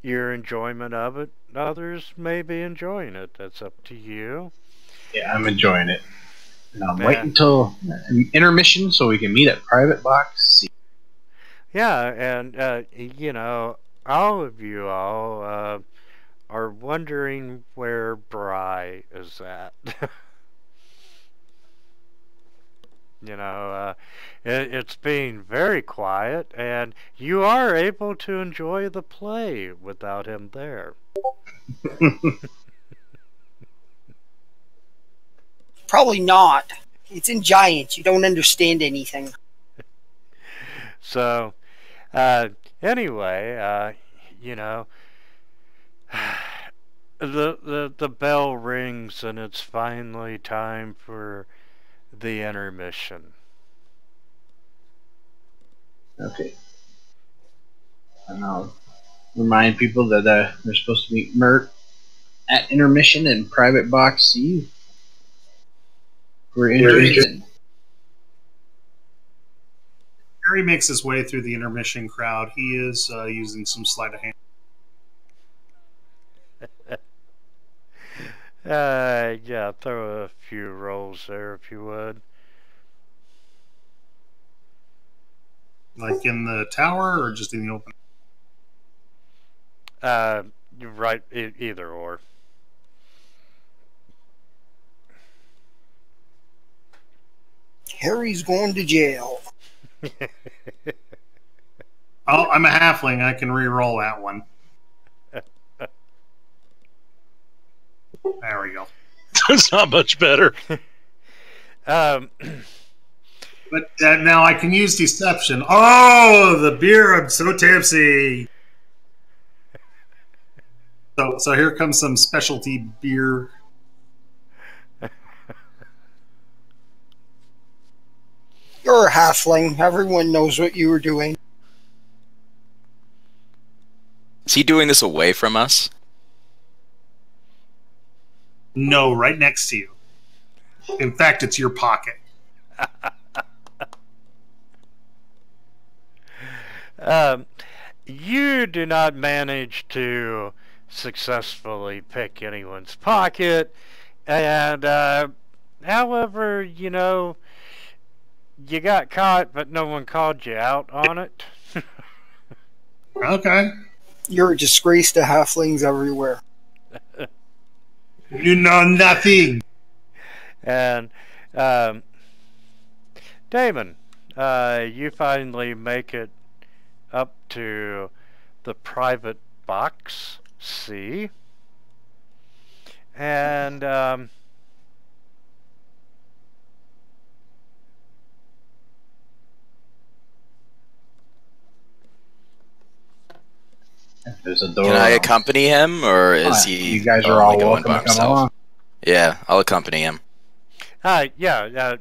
your enjoyment of it. Others may be enjoying it. That's up to you. Yeah, I'm enjoying it. And I'm waiting until intermission so we can meet at Private Box C. Yeah, and, all of you all are wondering where Bry is at. It's being very quiet, and you are able to enjoy the play without him there. Probably not. It's in Giants. You don't understand anything. So, anyway, the bell rings, and it's finally time for the intermission. Okay. And I'll remind people that they're supposed to meet Mert at intermission in Private Box C. We're interested. Harry makes his way through the intermission crowd. He is using some sleight of hand. Yeah, throw a few rolls there if you would. Like in the tower or just in the open? You're right, either or. Harry's going to jail. Oh, I'm a halfling. I can re-roll that one. There we go. It's not much better. But now I can use deception. Oh, the beer! I'm so tipsy. So here comes some specialty beer. You're a halfling. Everyone knows what you were doing. Is he doing this away from us? No, right next to you. In fact, it's your pocket. You do not manage to successfully pick anyone's pocket, and however, you know, you got caught, but no one called you out on it. Okay. You're a disgrace to halflings everywhere. You know nothing. And Damon, you finally make it up to the private box C, and There's a door. Can I accompany him, or is Fine. he? You guys are only all going welcome by to come himself? along. Yeah, I'll accompany him. yeah,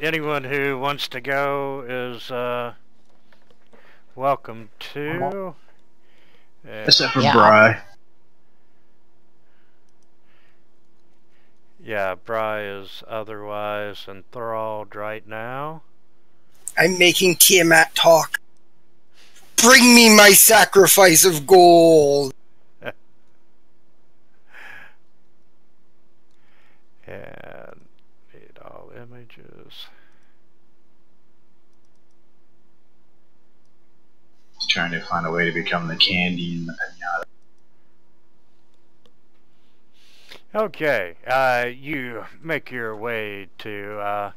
anyone who wants to go is welcome to. Except for Yeah. Bry. Yeah, Bry is otherwise enthralled right now. I'm making Tiamat talk. Bring me my sacrifice of gold. And need all images. He's trying to find a way to become the candy in the pinata. Okay, you make your way to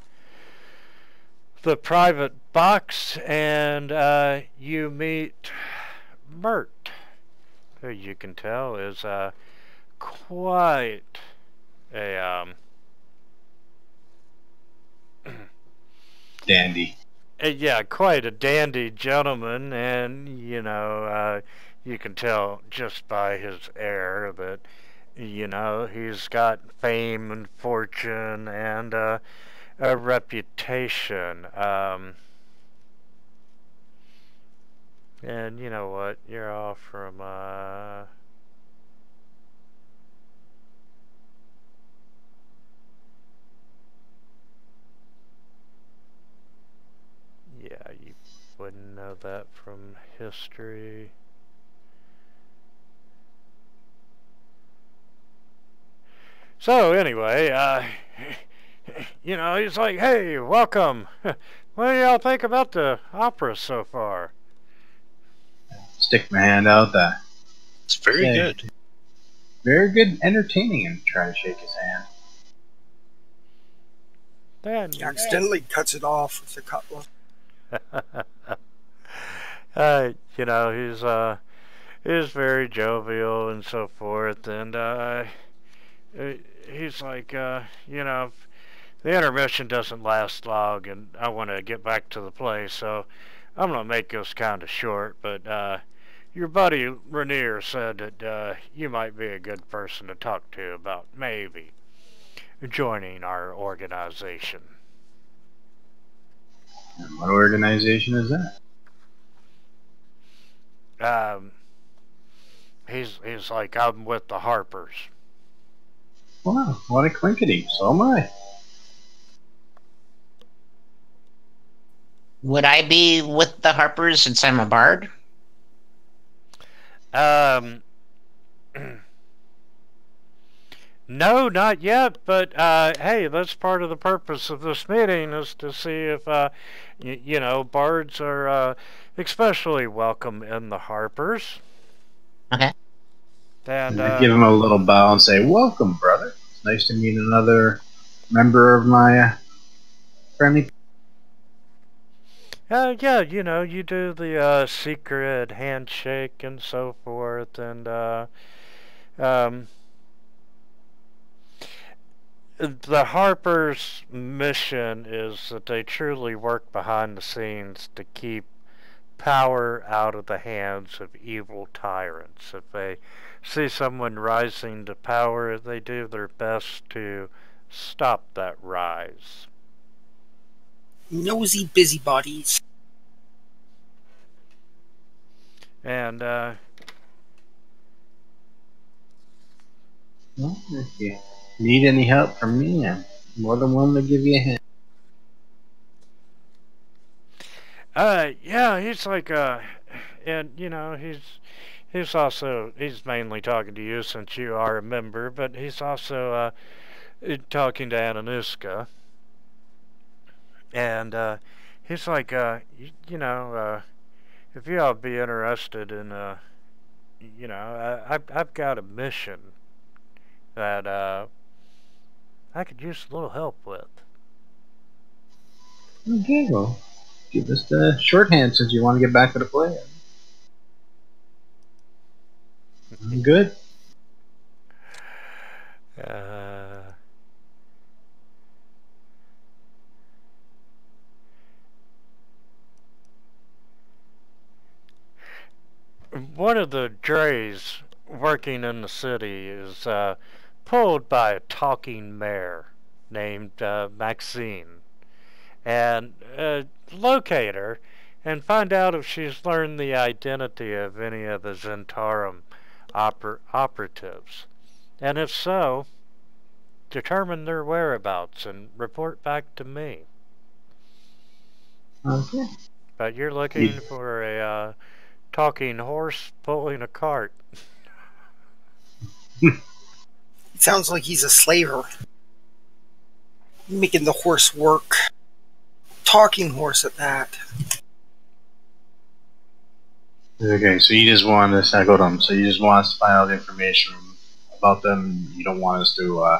the private box, and you meet Mert, who you can tell is quite a Dandy. yeah, quite a dandy gentleman, and you know, you can tell just by his air that, you know, he's got fame and fortune and a reputation. And you know what? You're all from yeah, you wouldn't know that from history. So anyway, you know, he's like, "Hey, welcome. What do y'all think about the opera so far?" Stick my hand out there. It's very Yeah. good. Very good, entertaining, and try to shake his hand. Then He accidentally cuts it off with the cutlass. you know, he's very jovial and so forth, and he's like, you know, the intermission doesn't last long, and I want to get back to the play, so I'm gonna make this kind of short. But your buddy Rainier said that you might be a good person to talk to about maybe joining our organization. And what organization is that? He's like, I'm with the Harpers. Wow, what a clinkety. So am I. Would I be with the Harpers since I'm a bard? No, not yet, but hey, that's part of the purpose of this meeting, is to see if you know, bards are especially welcome in the Harpers. Okay. And I give him a little bow and say, "Welcome, brother. It's nice to meet another member of my friendly." Yeah, you know, you do the secret handshake and so forth, and um, the Harper's mission is that they truly work behind the scenes to keep power out of the hands of evil tyrants. If they see someone rising to power, they do their best to stop that rise. Nosy busybodies. And Well, if you need any help from me, I'm more than willing to give you a hand. yeah, he's like, and you know, he's also, he's mainly talking to you since you are a member, but he's also talking to Ananuska, and he's like, you know, if you all be interested in, you know, I've got a mission that I could use a little help with. Okay, well, give us the shorthand since you want to get back to the play. I'm good. One of the drays working in the city is pulled by a talking mare named Maxine. And locate her and find out if she's learned the identity of any of the Zentarum operatives. And if so, determine their whereabouts and report back to me. Okay. But you're looking for a talking horse pulling a cart. It sounds like he's a slaver. Making the horse work. Talking horse at that. Okay, so you just want us, I go to them, so you just want us to find out information about them. You don't want us to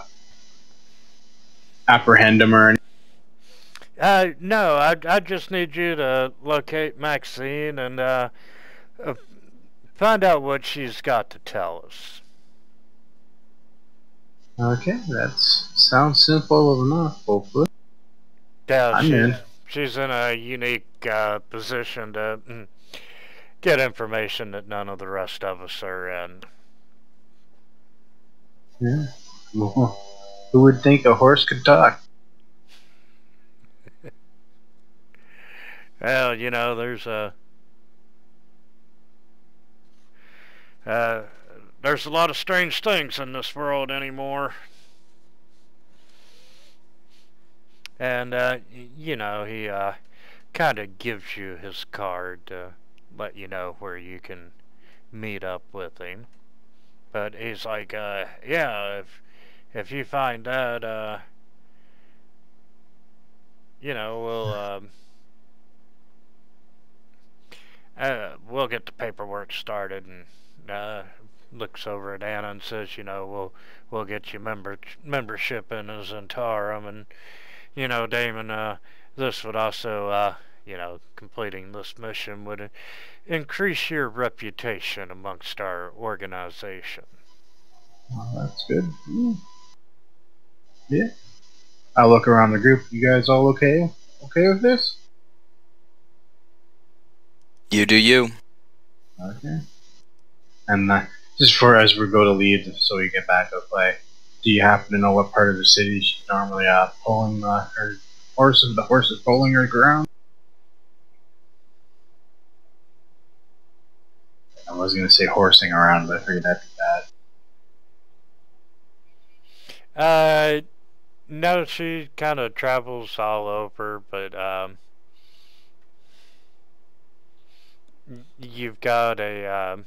apprehend them or anything? No, I just need you to locate Maxine and find out what she's got to tell us. Okay, that sounds simple enough, hopefully. Yeah, she's in a unique position to get information that none of the rest of us are in. Yeah. Well, who would think a horse could talk? Well, you know, there's a lot of strange things in this world anymore. And, you know, he kind of gives you his card to let you know where you can meet up with him. But he's like, yeah, if you find that, you know, we'll get the paperwork started. And looks over at Anna and says, you know, we'll get you membership in Zentarum. And, you know, Damon, this would also, you know, completing this mission would increase your reputation amongst our organization. Well, that's good. Yeah. I'll look around the group. You guys all okay? Okay with this? You do you. Okay. And just for as we go to leave, so we get back to play, do you happen to know what part of the city she's normally pulling her horses? The horse is pulling her around? I was going to say horsing around, but I figured that'd be bad. No, she kind of travels all over, but you've got a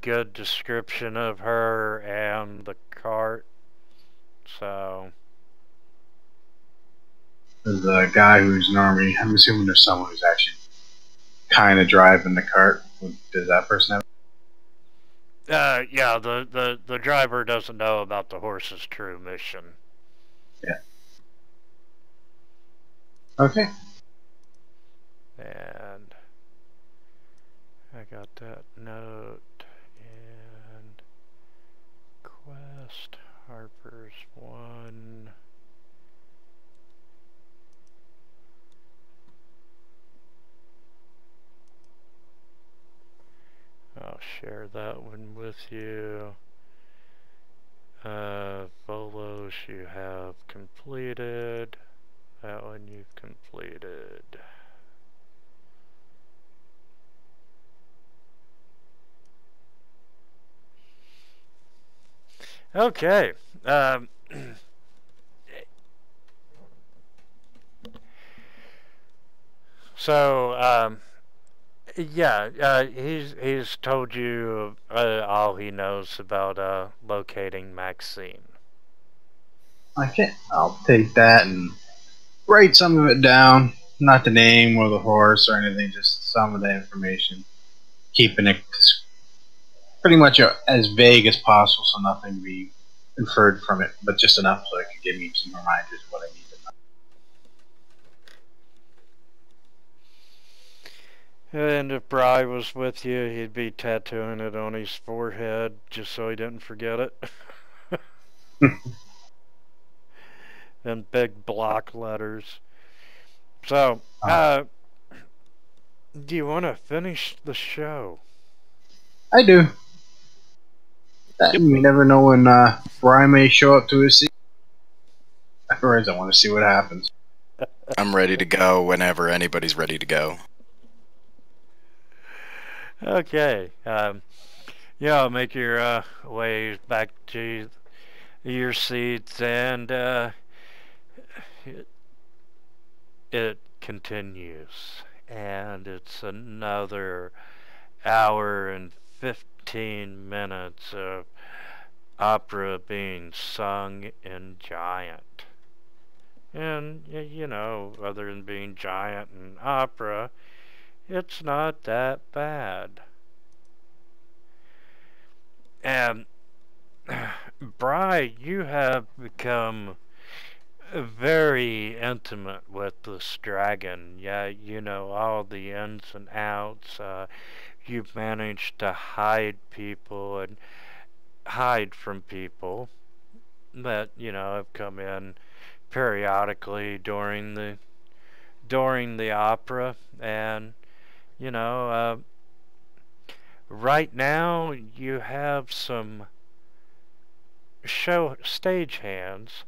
good description of her and the cart, so. The guy who's normally, I'm assuming there's someone who's actually kind of driving the cart. Does that person have? Yeah, the driver doesn't know about the horse's true mission. Yeah. Okay. that note and quest Harper's 1. I'll share that one with you. Volos you have completed. That one you've completed. Okay. So, yeah, he's told you all he knows about locating Maxine. Okay, I'll take that and write some of it down. Not the name or the horse or anything, just some of the information. Keeping it pretty much as vague as possible so nothing be inferred from it, but just enough so it can give me some reminders of what I need to know. And if Bry was with you, he'd be tattooing it on his forehead just so he didn't forget it. In big block letters. So, do you want to finish the show? I do. You never know when Brian may show up to his seat. Afterwards, I want to see what happens. I'm ready to go whenever anybody's ready to go. Okay. Yeah, make your way back to your seats, and it continues. And it's another hour and 15 minutes of opera being sung in giant. And, you know, other than being giant and opera, it's not that bad. And, Bry, you have become very intimate with this dragon. Yeah, you know all the ins and outs. You've managed to hide people and hide from people that, you know, have come in periodically during the opera. And, you know, right now you have some stagehands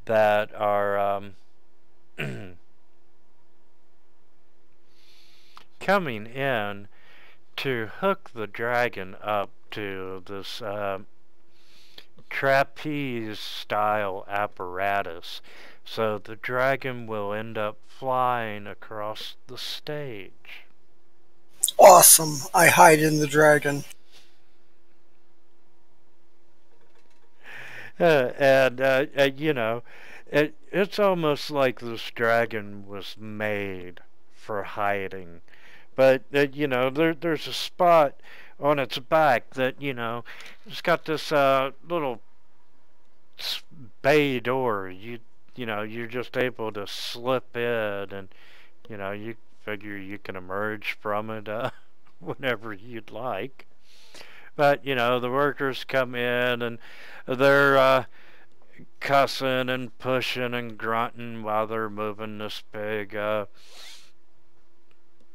that are coming in to hook the dragon up to this trapeze style apparatus, so the dragon will end up flying across the stage. Awesome. I hide in the dragon. You know, it's almost like this dragon was made for hiding. But, you know, there's a spot on its back that, you know, it's got this little bay door. You know, you're just able to slip in, and, you know, you figure you can emerge from it whenever you'd like. But, you know, the workers come in and they're cussing and pushing and grunting while they're moving this big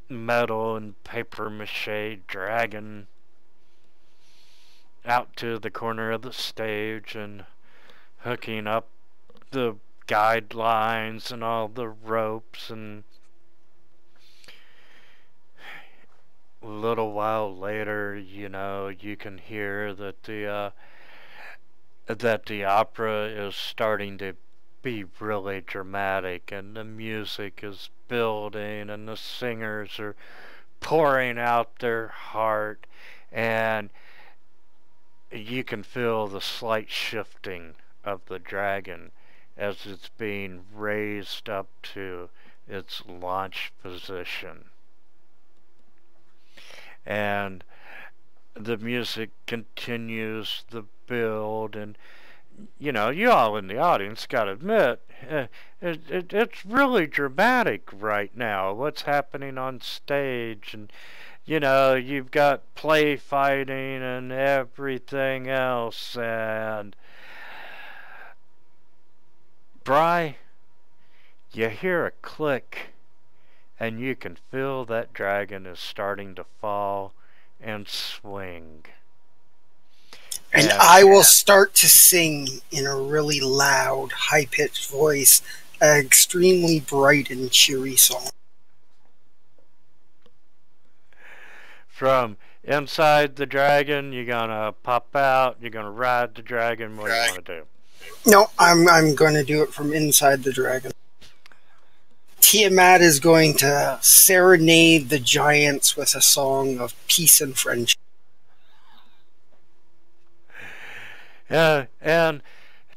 metal and paper mache dragon out to the corner of the stage and hooking up the guidelines and all the ropes. And a little while later, you know, you can hear that the opera is starting to be really dramatic, and the music is building, and the singers are pouring out their heart, and you can feel the slight shifting of the dragon as it's being raised up to its launch position. And the music continues the build, and, you know, you all in the audience gotta admit, it's really dramatic right now, what's happening on stage. And, you know, you've got play fighting and everything else, and Bry, you hear a click, and you can feel that dragon is starting to fall and swing. And I will start to sing in a really loud, high-pitched voice, an extremely bright and cheery song. From inside the dragon, you're gonna pop out, you're gonna ride the dragon, what do you want to do? No, I'm going to do it from inside the dragon. Tiamat is going to serenade the giants with a song of peace and friendship. And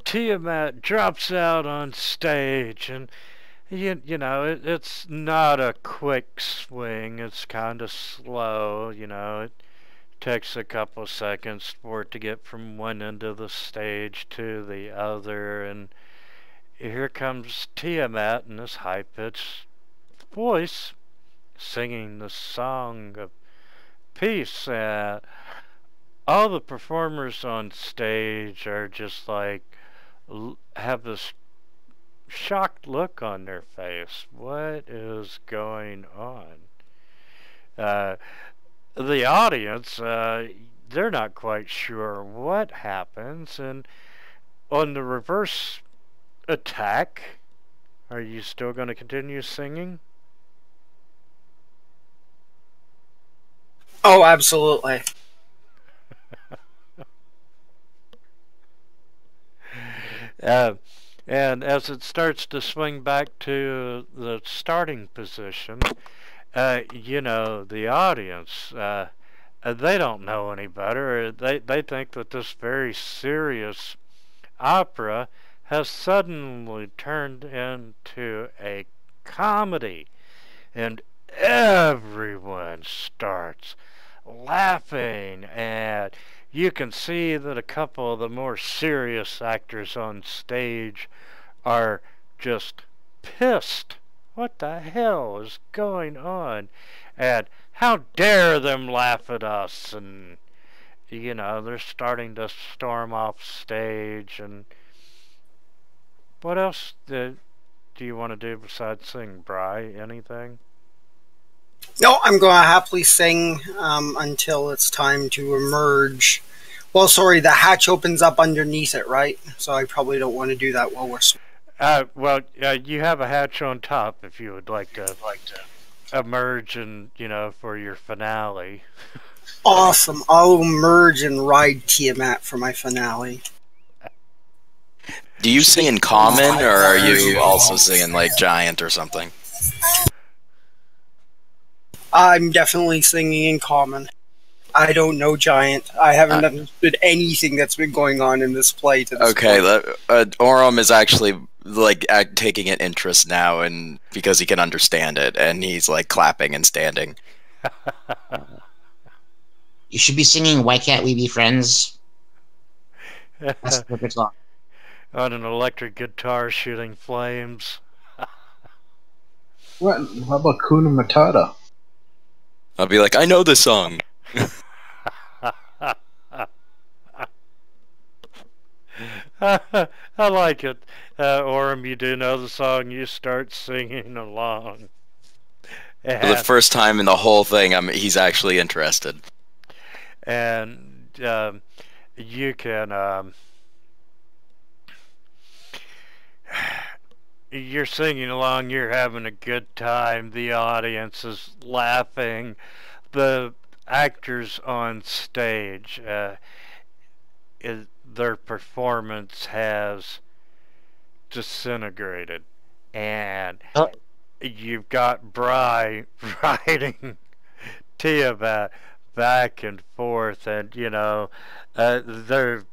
Tiamat drops out on stage, and you know, it's not a quick swing, it's kind of slow, you know, it takes a couple seconds for it to get from one end of the stage to the other, and here comes Tiamat in this high-pitched voice, singing the song of peace, and all the performers on stage are just like, have this shocked look on their face. What is going on? The audience, they're not quite sure what happens, and on the reverse attack, are you still going to continue singing? Oh, absolutely. And as it starts to swing back to the starting position, you know, the audience, they don't know any better. They think that this very serious opera has suddenly turned into a comedy, and everyone starts laughing, and you can see that a couple of the more serious actors on stage are just pissed. What the hell is going on? And how dare them laugh at us? And, you know, they're starting to storm off stage. And what else do you want to do besides sing, Bry? Anything? No, I'm going to happily sing until it's time to emerge. Well, sorry, the hatch opens up underneath it, right? So I probably don't want to do that while we're well, you have a hatch on top if you would like to emerge and, you know, for your finale. Awesome. I'll emerge and ride Tiamat for my finale. Do you sing in common, or are you also singing like giant or something? I'm definitely singing in common. I don't know giant. I haven't understood anything that's been going on in this play to this point. Orum is actually like taking an interest now, and because he can understand it, and he's like clapping and standing. You should be singing "Why Can't We Be Friends?" That's the perfect song. On an electric guitar shooting flames. What? How about Kuna Matata? I'll be like, I know this song. I like it. Orum, you do know the song, you start singing along. For the first time in the whole thing, he's actually interested. And you can... you're singing along, you're having a good time, the audience is laughing, the actors on stage, their performance has disintegrated, and you've got Bry riding Tiamat back and forth, and you know, they're...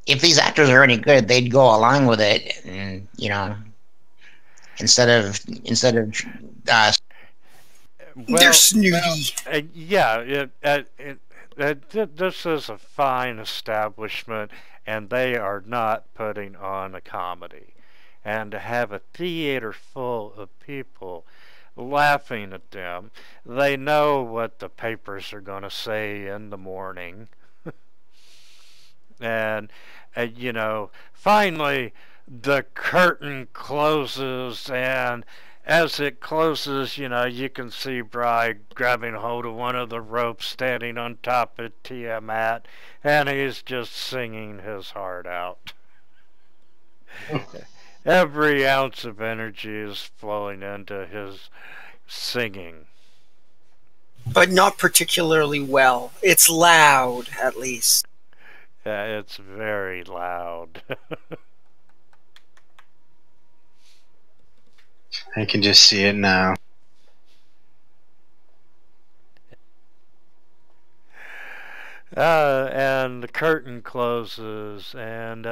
If these actors are any good, they'd go along with it, and you know, instead of they're snooty. Yeah, this is a fine establishment, and they are not putting on a comedy. and to have a theater full of people laughing at them. They know what the papers are going to say in the morning. And, you know, finally the curtain closes, and as it closes, you know, you can see Bry grabbing hold of one of the ropes, standing on top of Tiamat, and he's just singing his heart out. Every ounce of energy is flowing into his singing. But not particularly well. It's loud, at least. Yeah, it's very loud. I can just see it now. And the curtain closes, and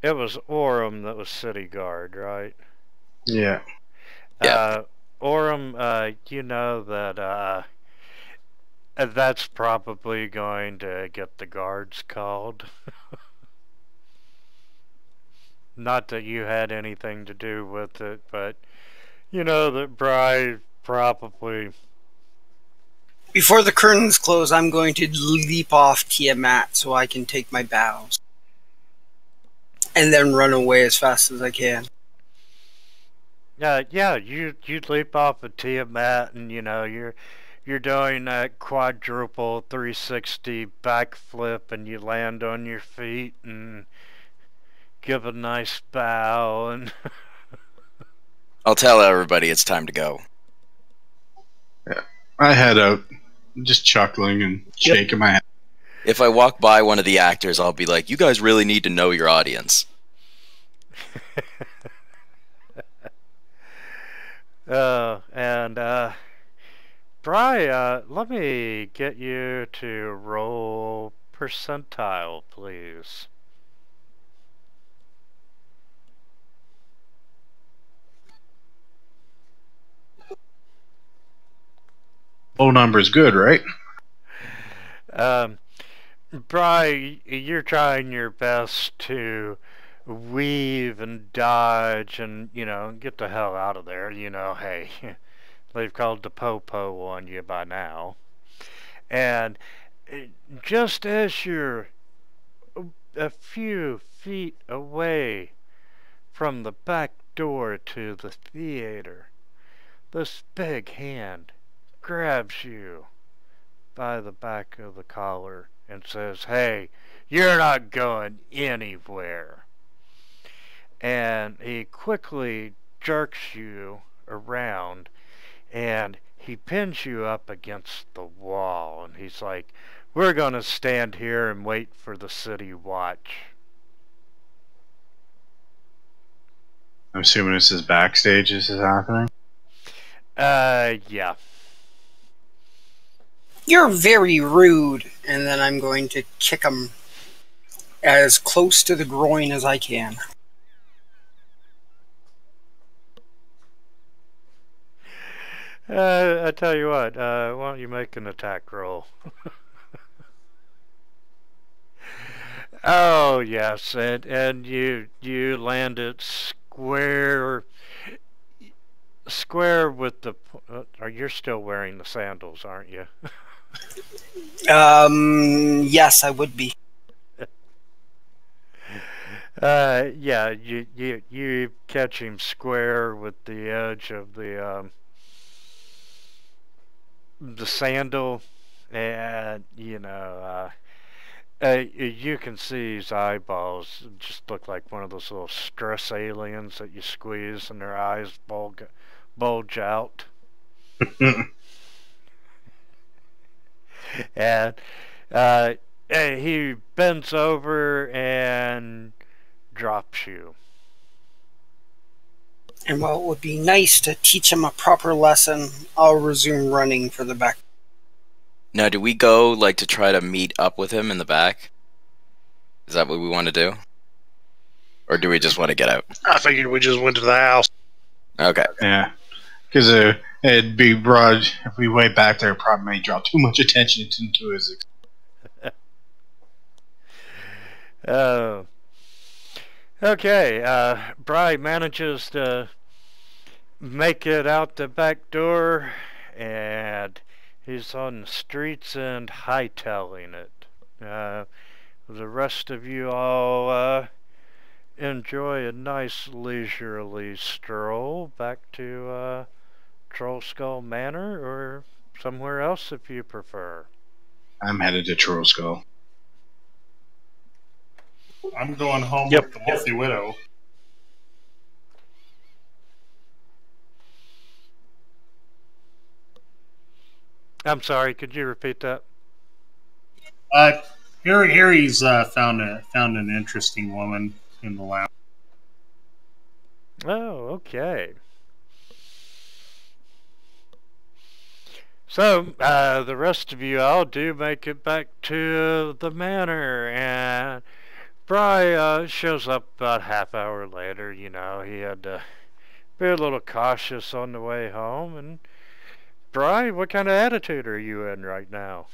it was Orem that was city guard, right? Yeah. Orem, you know that that's probably going to get the guards called. Not that you had anything to do with it, but you know that Bry probably... Before the curtains close, I'm going to leap off Tiamat so I can take my bows. And then run away as fast as I can. Yeah, you leap off of Tiamat, and you know you're doing that quadruple 360 backflip, and you land on your feet and give a nice bow, and I'll tell everybody it's time to go. Yeah. I head out, just chuckling and shaking my head. If I walk by one of the actors, I'll be like, you guys really need to know your audience. Bry, let me get you to roll percentile, please. Low number is good, right? Bry, you're trying your best to weave and dodge and, you know, get the hell out of there. You know, hey, they've called the po-po on you by now. And just as you're a few feet away from the back door to the theater, this big hand grabs you by the back of the collar and says, hey, you're not going anywhere. And he quickly jerks you around, and he pins you up against the wall, and he's like, we're going to stand here and wait for the city watch. I'm assuming this is backstage this is happening? Yeah. You're very rude, and then I'm going to kick him as close to the groin as I can. I tell you what, why don't you make an attack roll? Oh, yes, and you land it square with the... you're still wearing the sandals, aren't you? Yes, I would be. Yeah, you catch him square with the edge of the sandal, and you know, you can see his eyeballs just look like one of those little stress aliens that you squeeze and their eyes bulge out. And he bends over and drops you. And while it would be nice to teach him a proper lesson, I'll resume running for the back. Now, do we go, like, to try to meet up with him in the back? Is that what we want to do? Or do we just want to get out? I figured we just went to the house. Okay. Yeah. Because it'd be broad if we wait back there, it probably may draw too much attention to his. Okay, Bry manages to make it out the back door, and he's on the streets and hightailing it. The rest of you all enjoy a nice leisurely stroll back to Trollskull Manor, or somewhere else if you prefer. I'm headed to Trollskull. I'm going home Yep. with the wealthy widow. I'm sorry, could you repeat that? Harry's found an interesting woman in the lounge. Oh, okay. So, the rest of you all do make it back to the manor, and Bry shows up about half hour later. You know, he had to be a little cautious on the way home. And Bry, what kind of attitude are you in right now?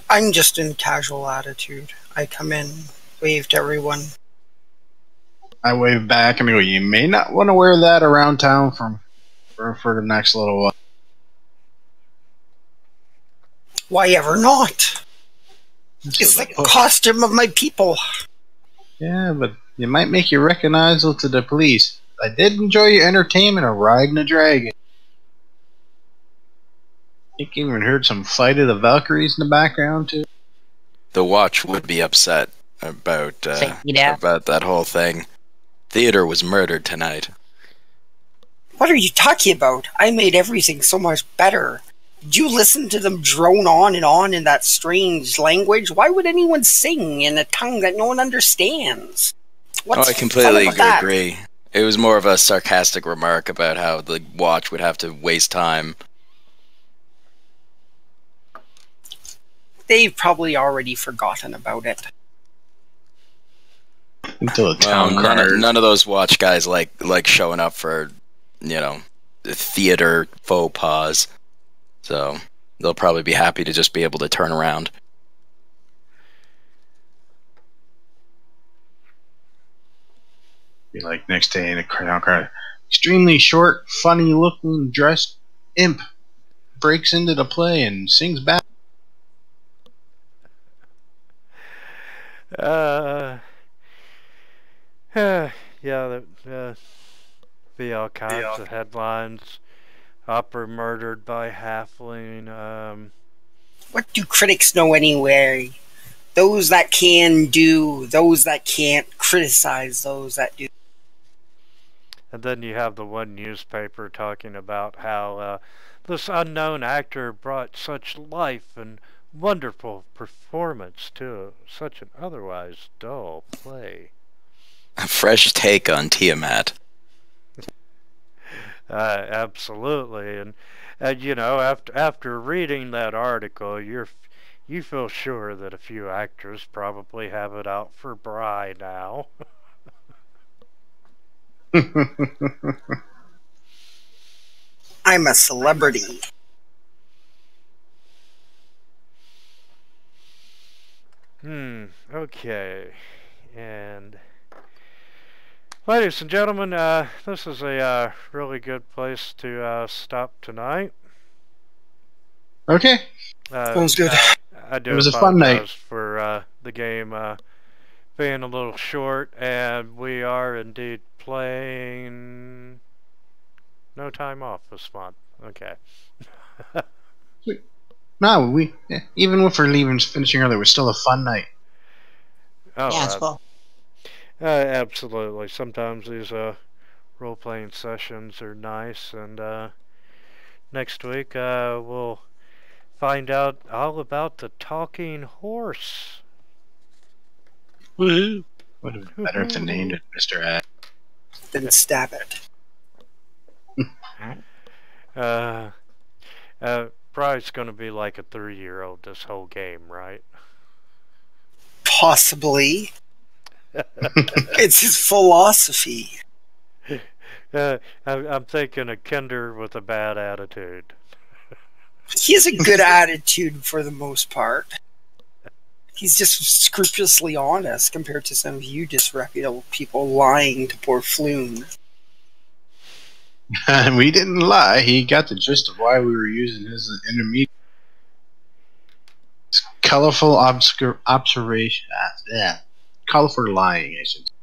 I'm just in casual attitude. I come in, wave to everyone. I wave back and I go, you may not want to wear that around town for the next little while. Why ever not? It's like the costume of my people. Yeah, but it might make you recognizable to the police. I did enjoy your entertainment of riding a dragon. I think you even heard some Flight of the Valkyries in the background, too. The Watch would be upset about that whole thing. Theodore was murdered tonight. What are you talking about? I made everything so much better. Did you listen to them drone on in that strange language? Why would anyone sing in a tongue that no one understands? I completely agree. It was more of a sarcastic remark about how the Watch would have to waste time. They've probably already forgotten about it. Until the town crier. None of those Watch guys like showing up for, theater faux pas. So they'll probably be happy to just be able to turn around. Be like next day in a town crier. Extremely short, funny looking dressed imp breaks into the play and sings back. Be all kinds of headlines. Opera murdered by halfling. What do critics know anyway? Those that can do, those that can't criticize those that do. And then you have the one newspaper talking about how this unknown actor brought such life and wonderful performance to such an otherwise dull play. A fresh take on Tiamat. Absolutely, and after reading that article, you feel sure that a few actors probably have it out for Bry now. I'm a celebrity. Okay, and ladies and gentlemen, this is a really good place to stop tonight. Okay. Sounds good. I do it was a fun night for the game being a little short, and we are indeed playing No Time Off this month. Okay. No, even if we're finishing early, it was still a fun night. Oh, yeah, it's cool. Absolutely. Sometimes these role-playing sessions are nice, and next week we'll find out all about the talking horse. Woohoo! Would have been better if they named it Mr. A. Then stab it. Bry's going to be like a 3-year-old this whole game, right? Possibly. It's his philosophy. I'm thinking a kinder with a bad attitude. He has a good attitude for the most part. He's just scrupulously honest compared to some of you disreputable people lying to poor Floon. We didn't lie. He got the gist of why we were using his intermediate. Colorful observation. Yeah. Colorful lying, I should say.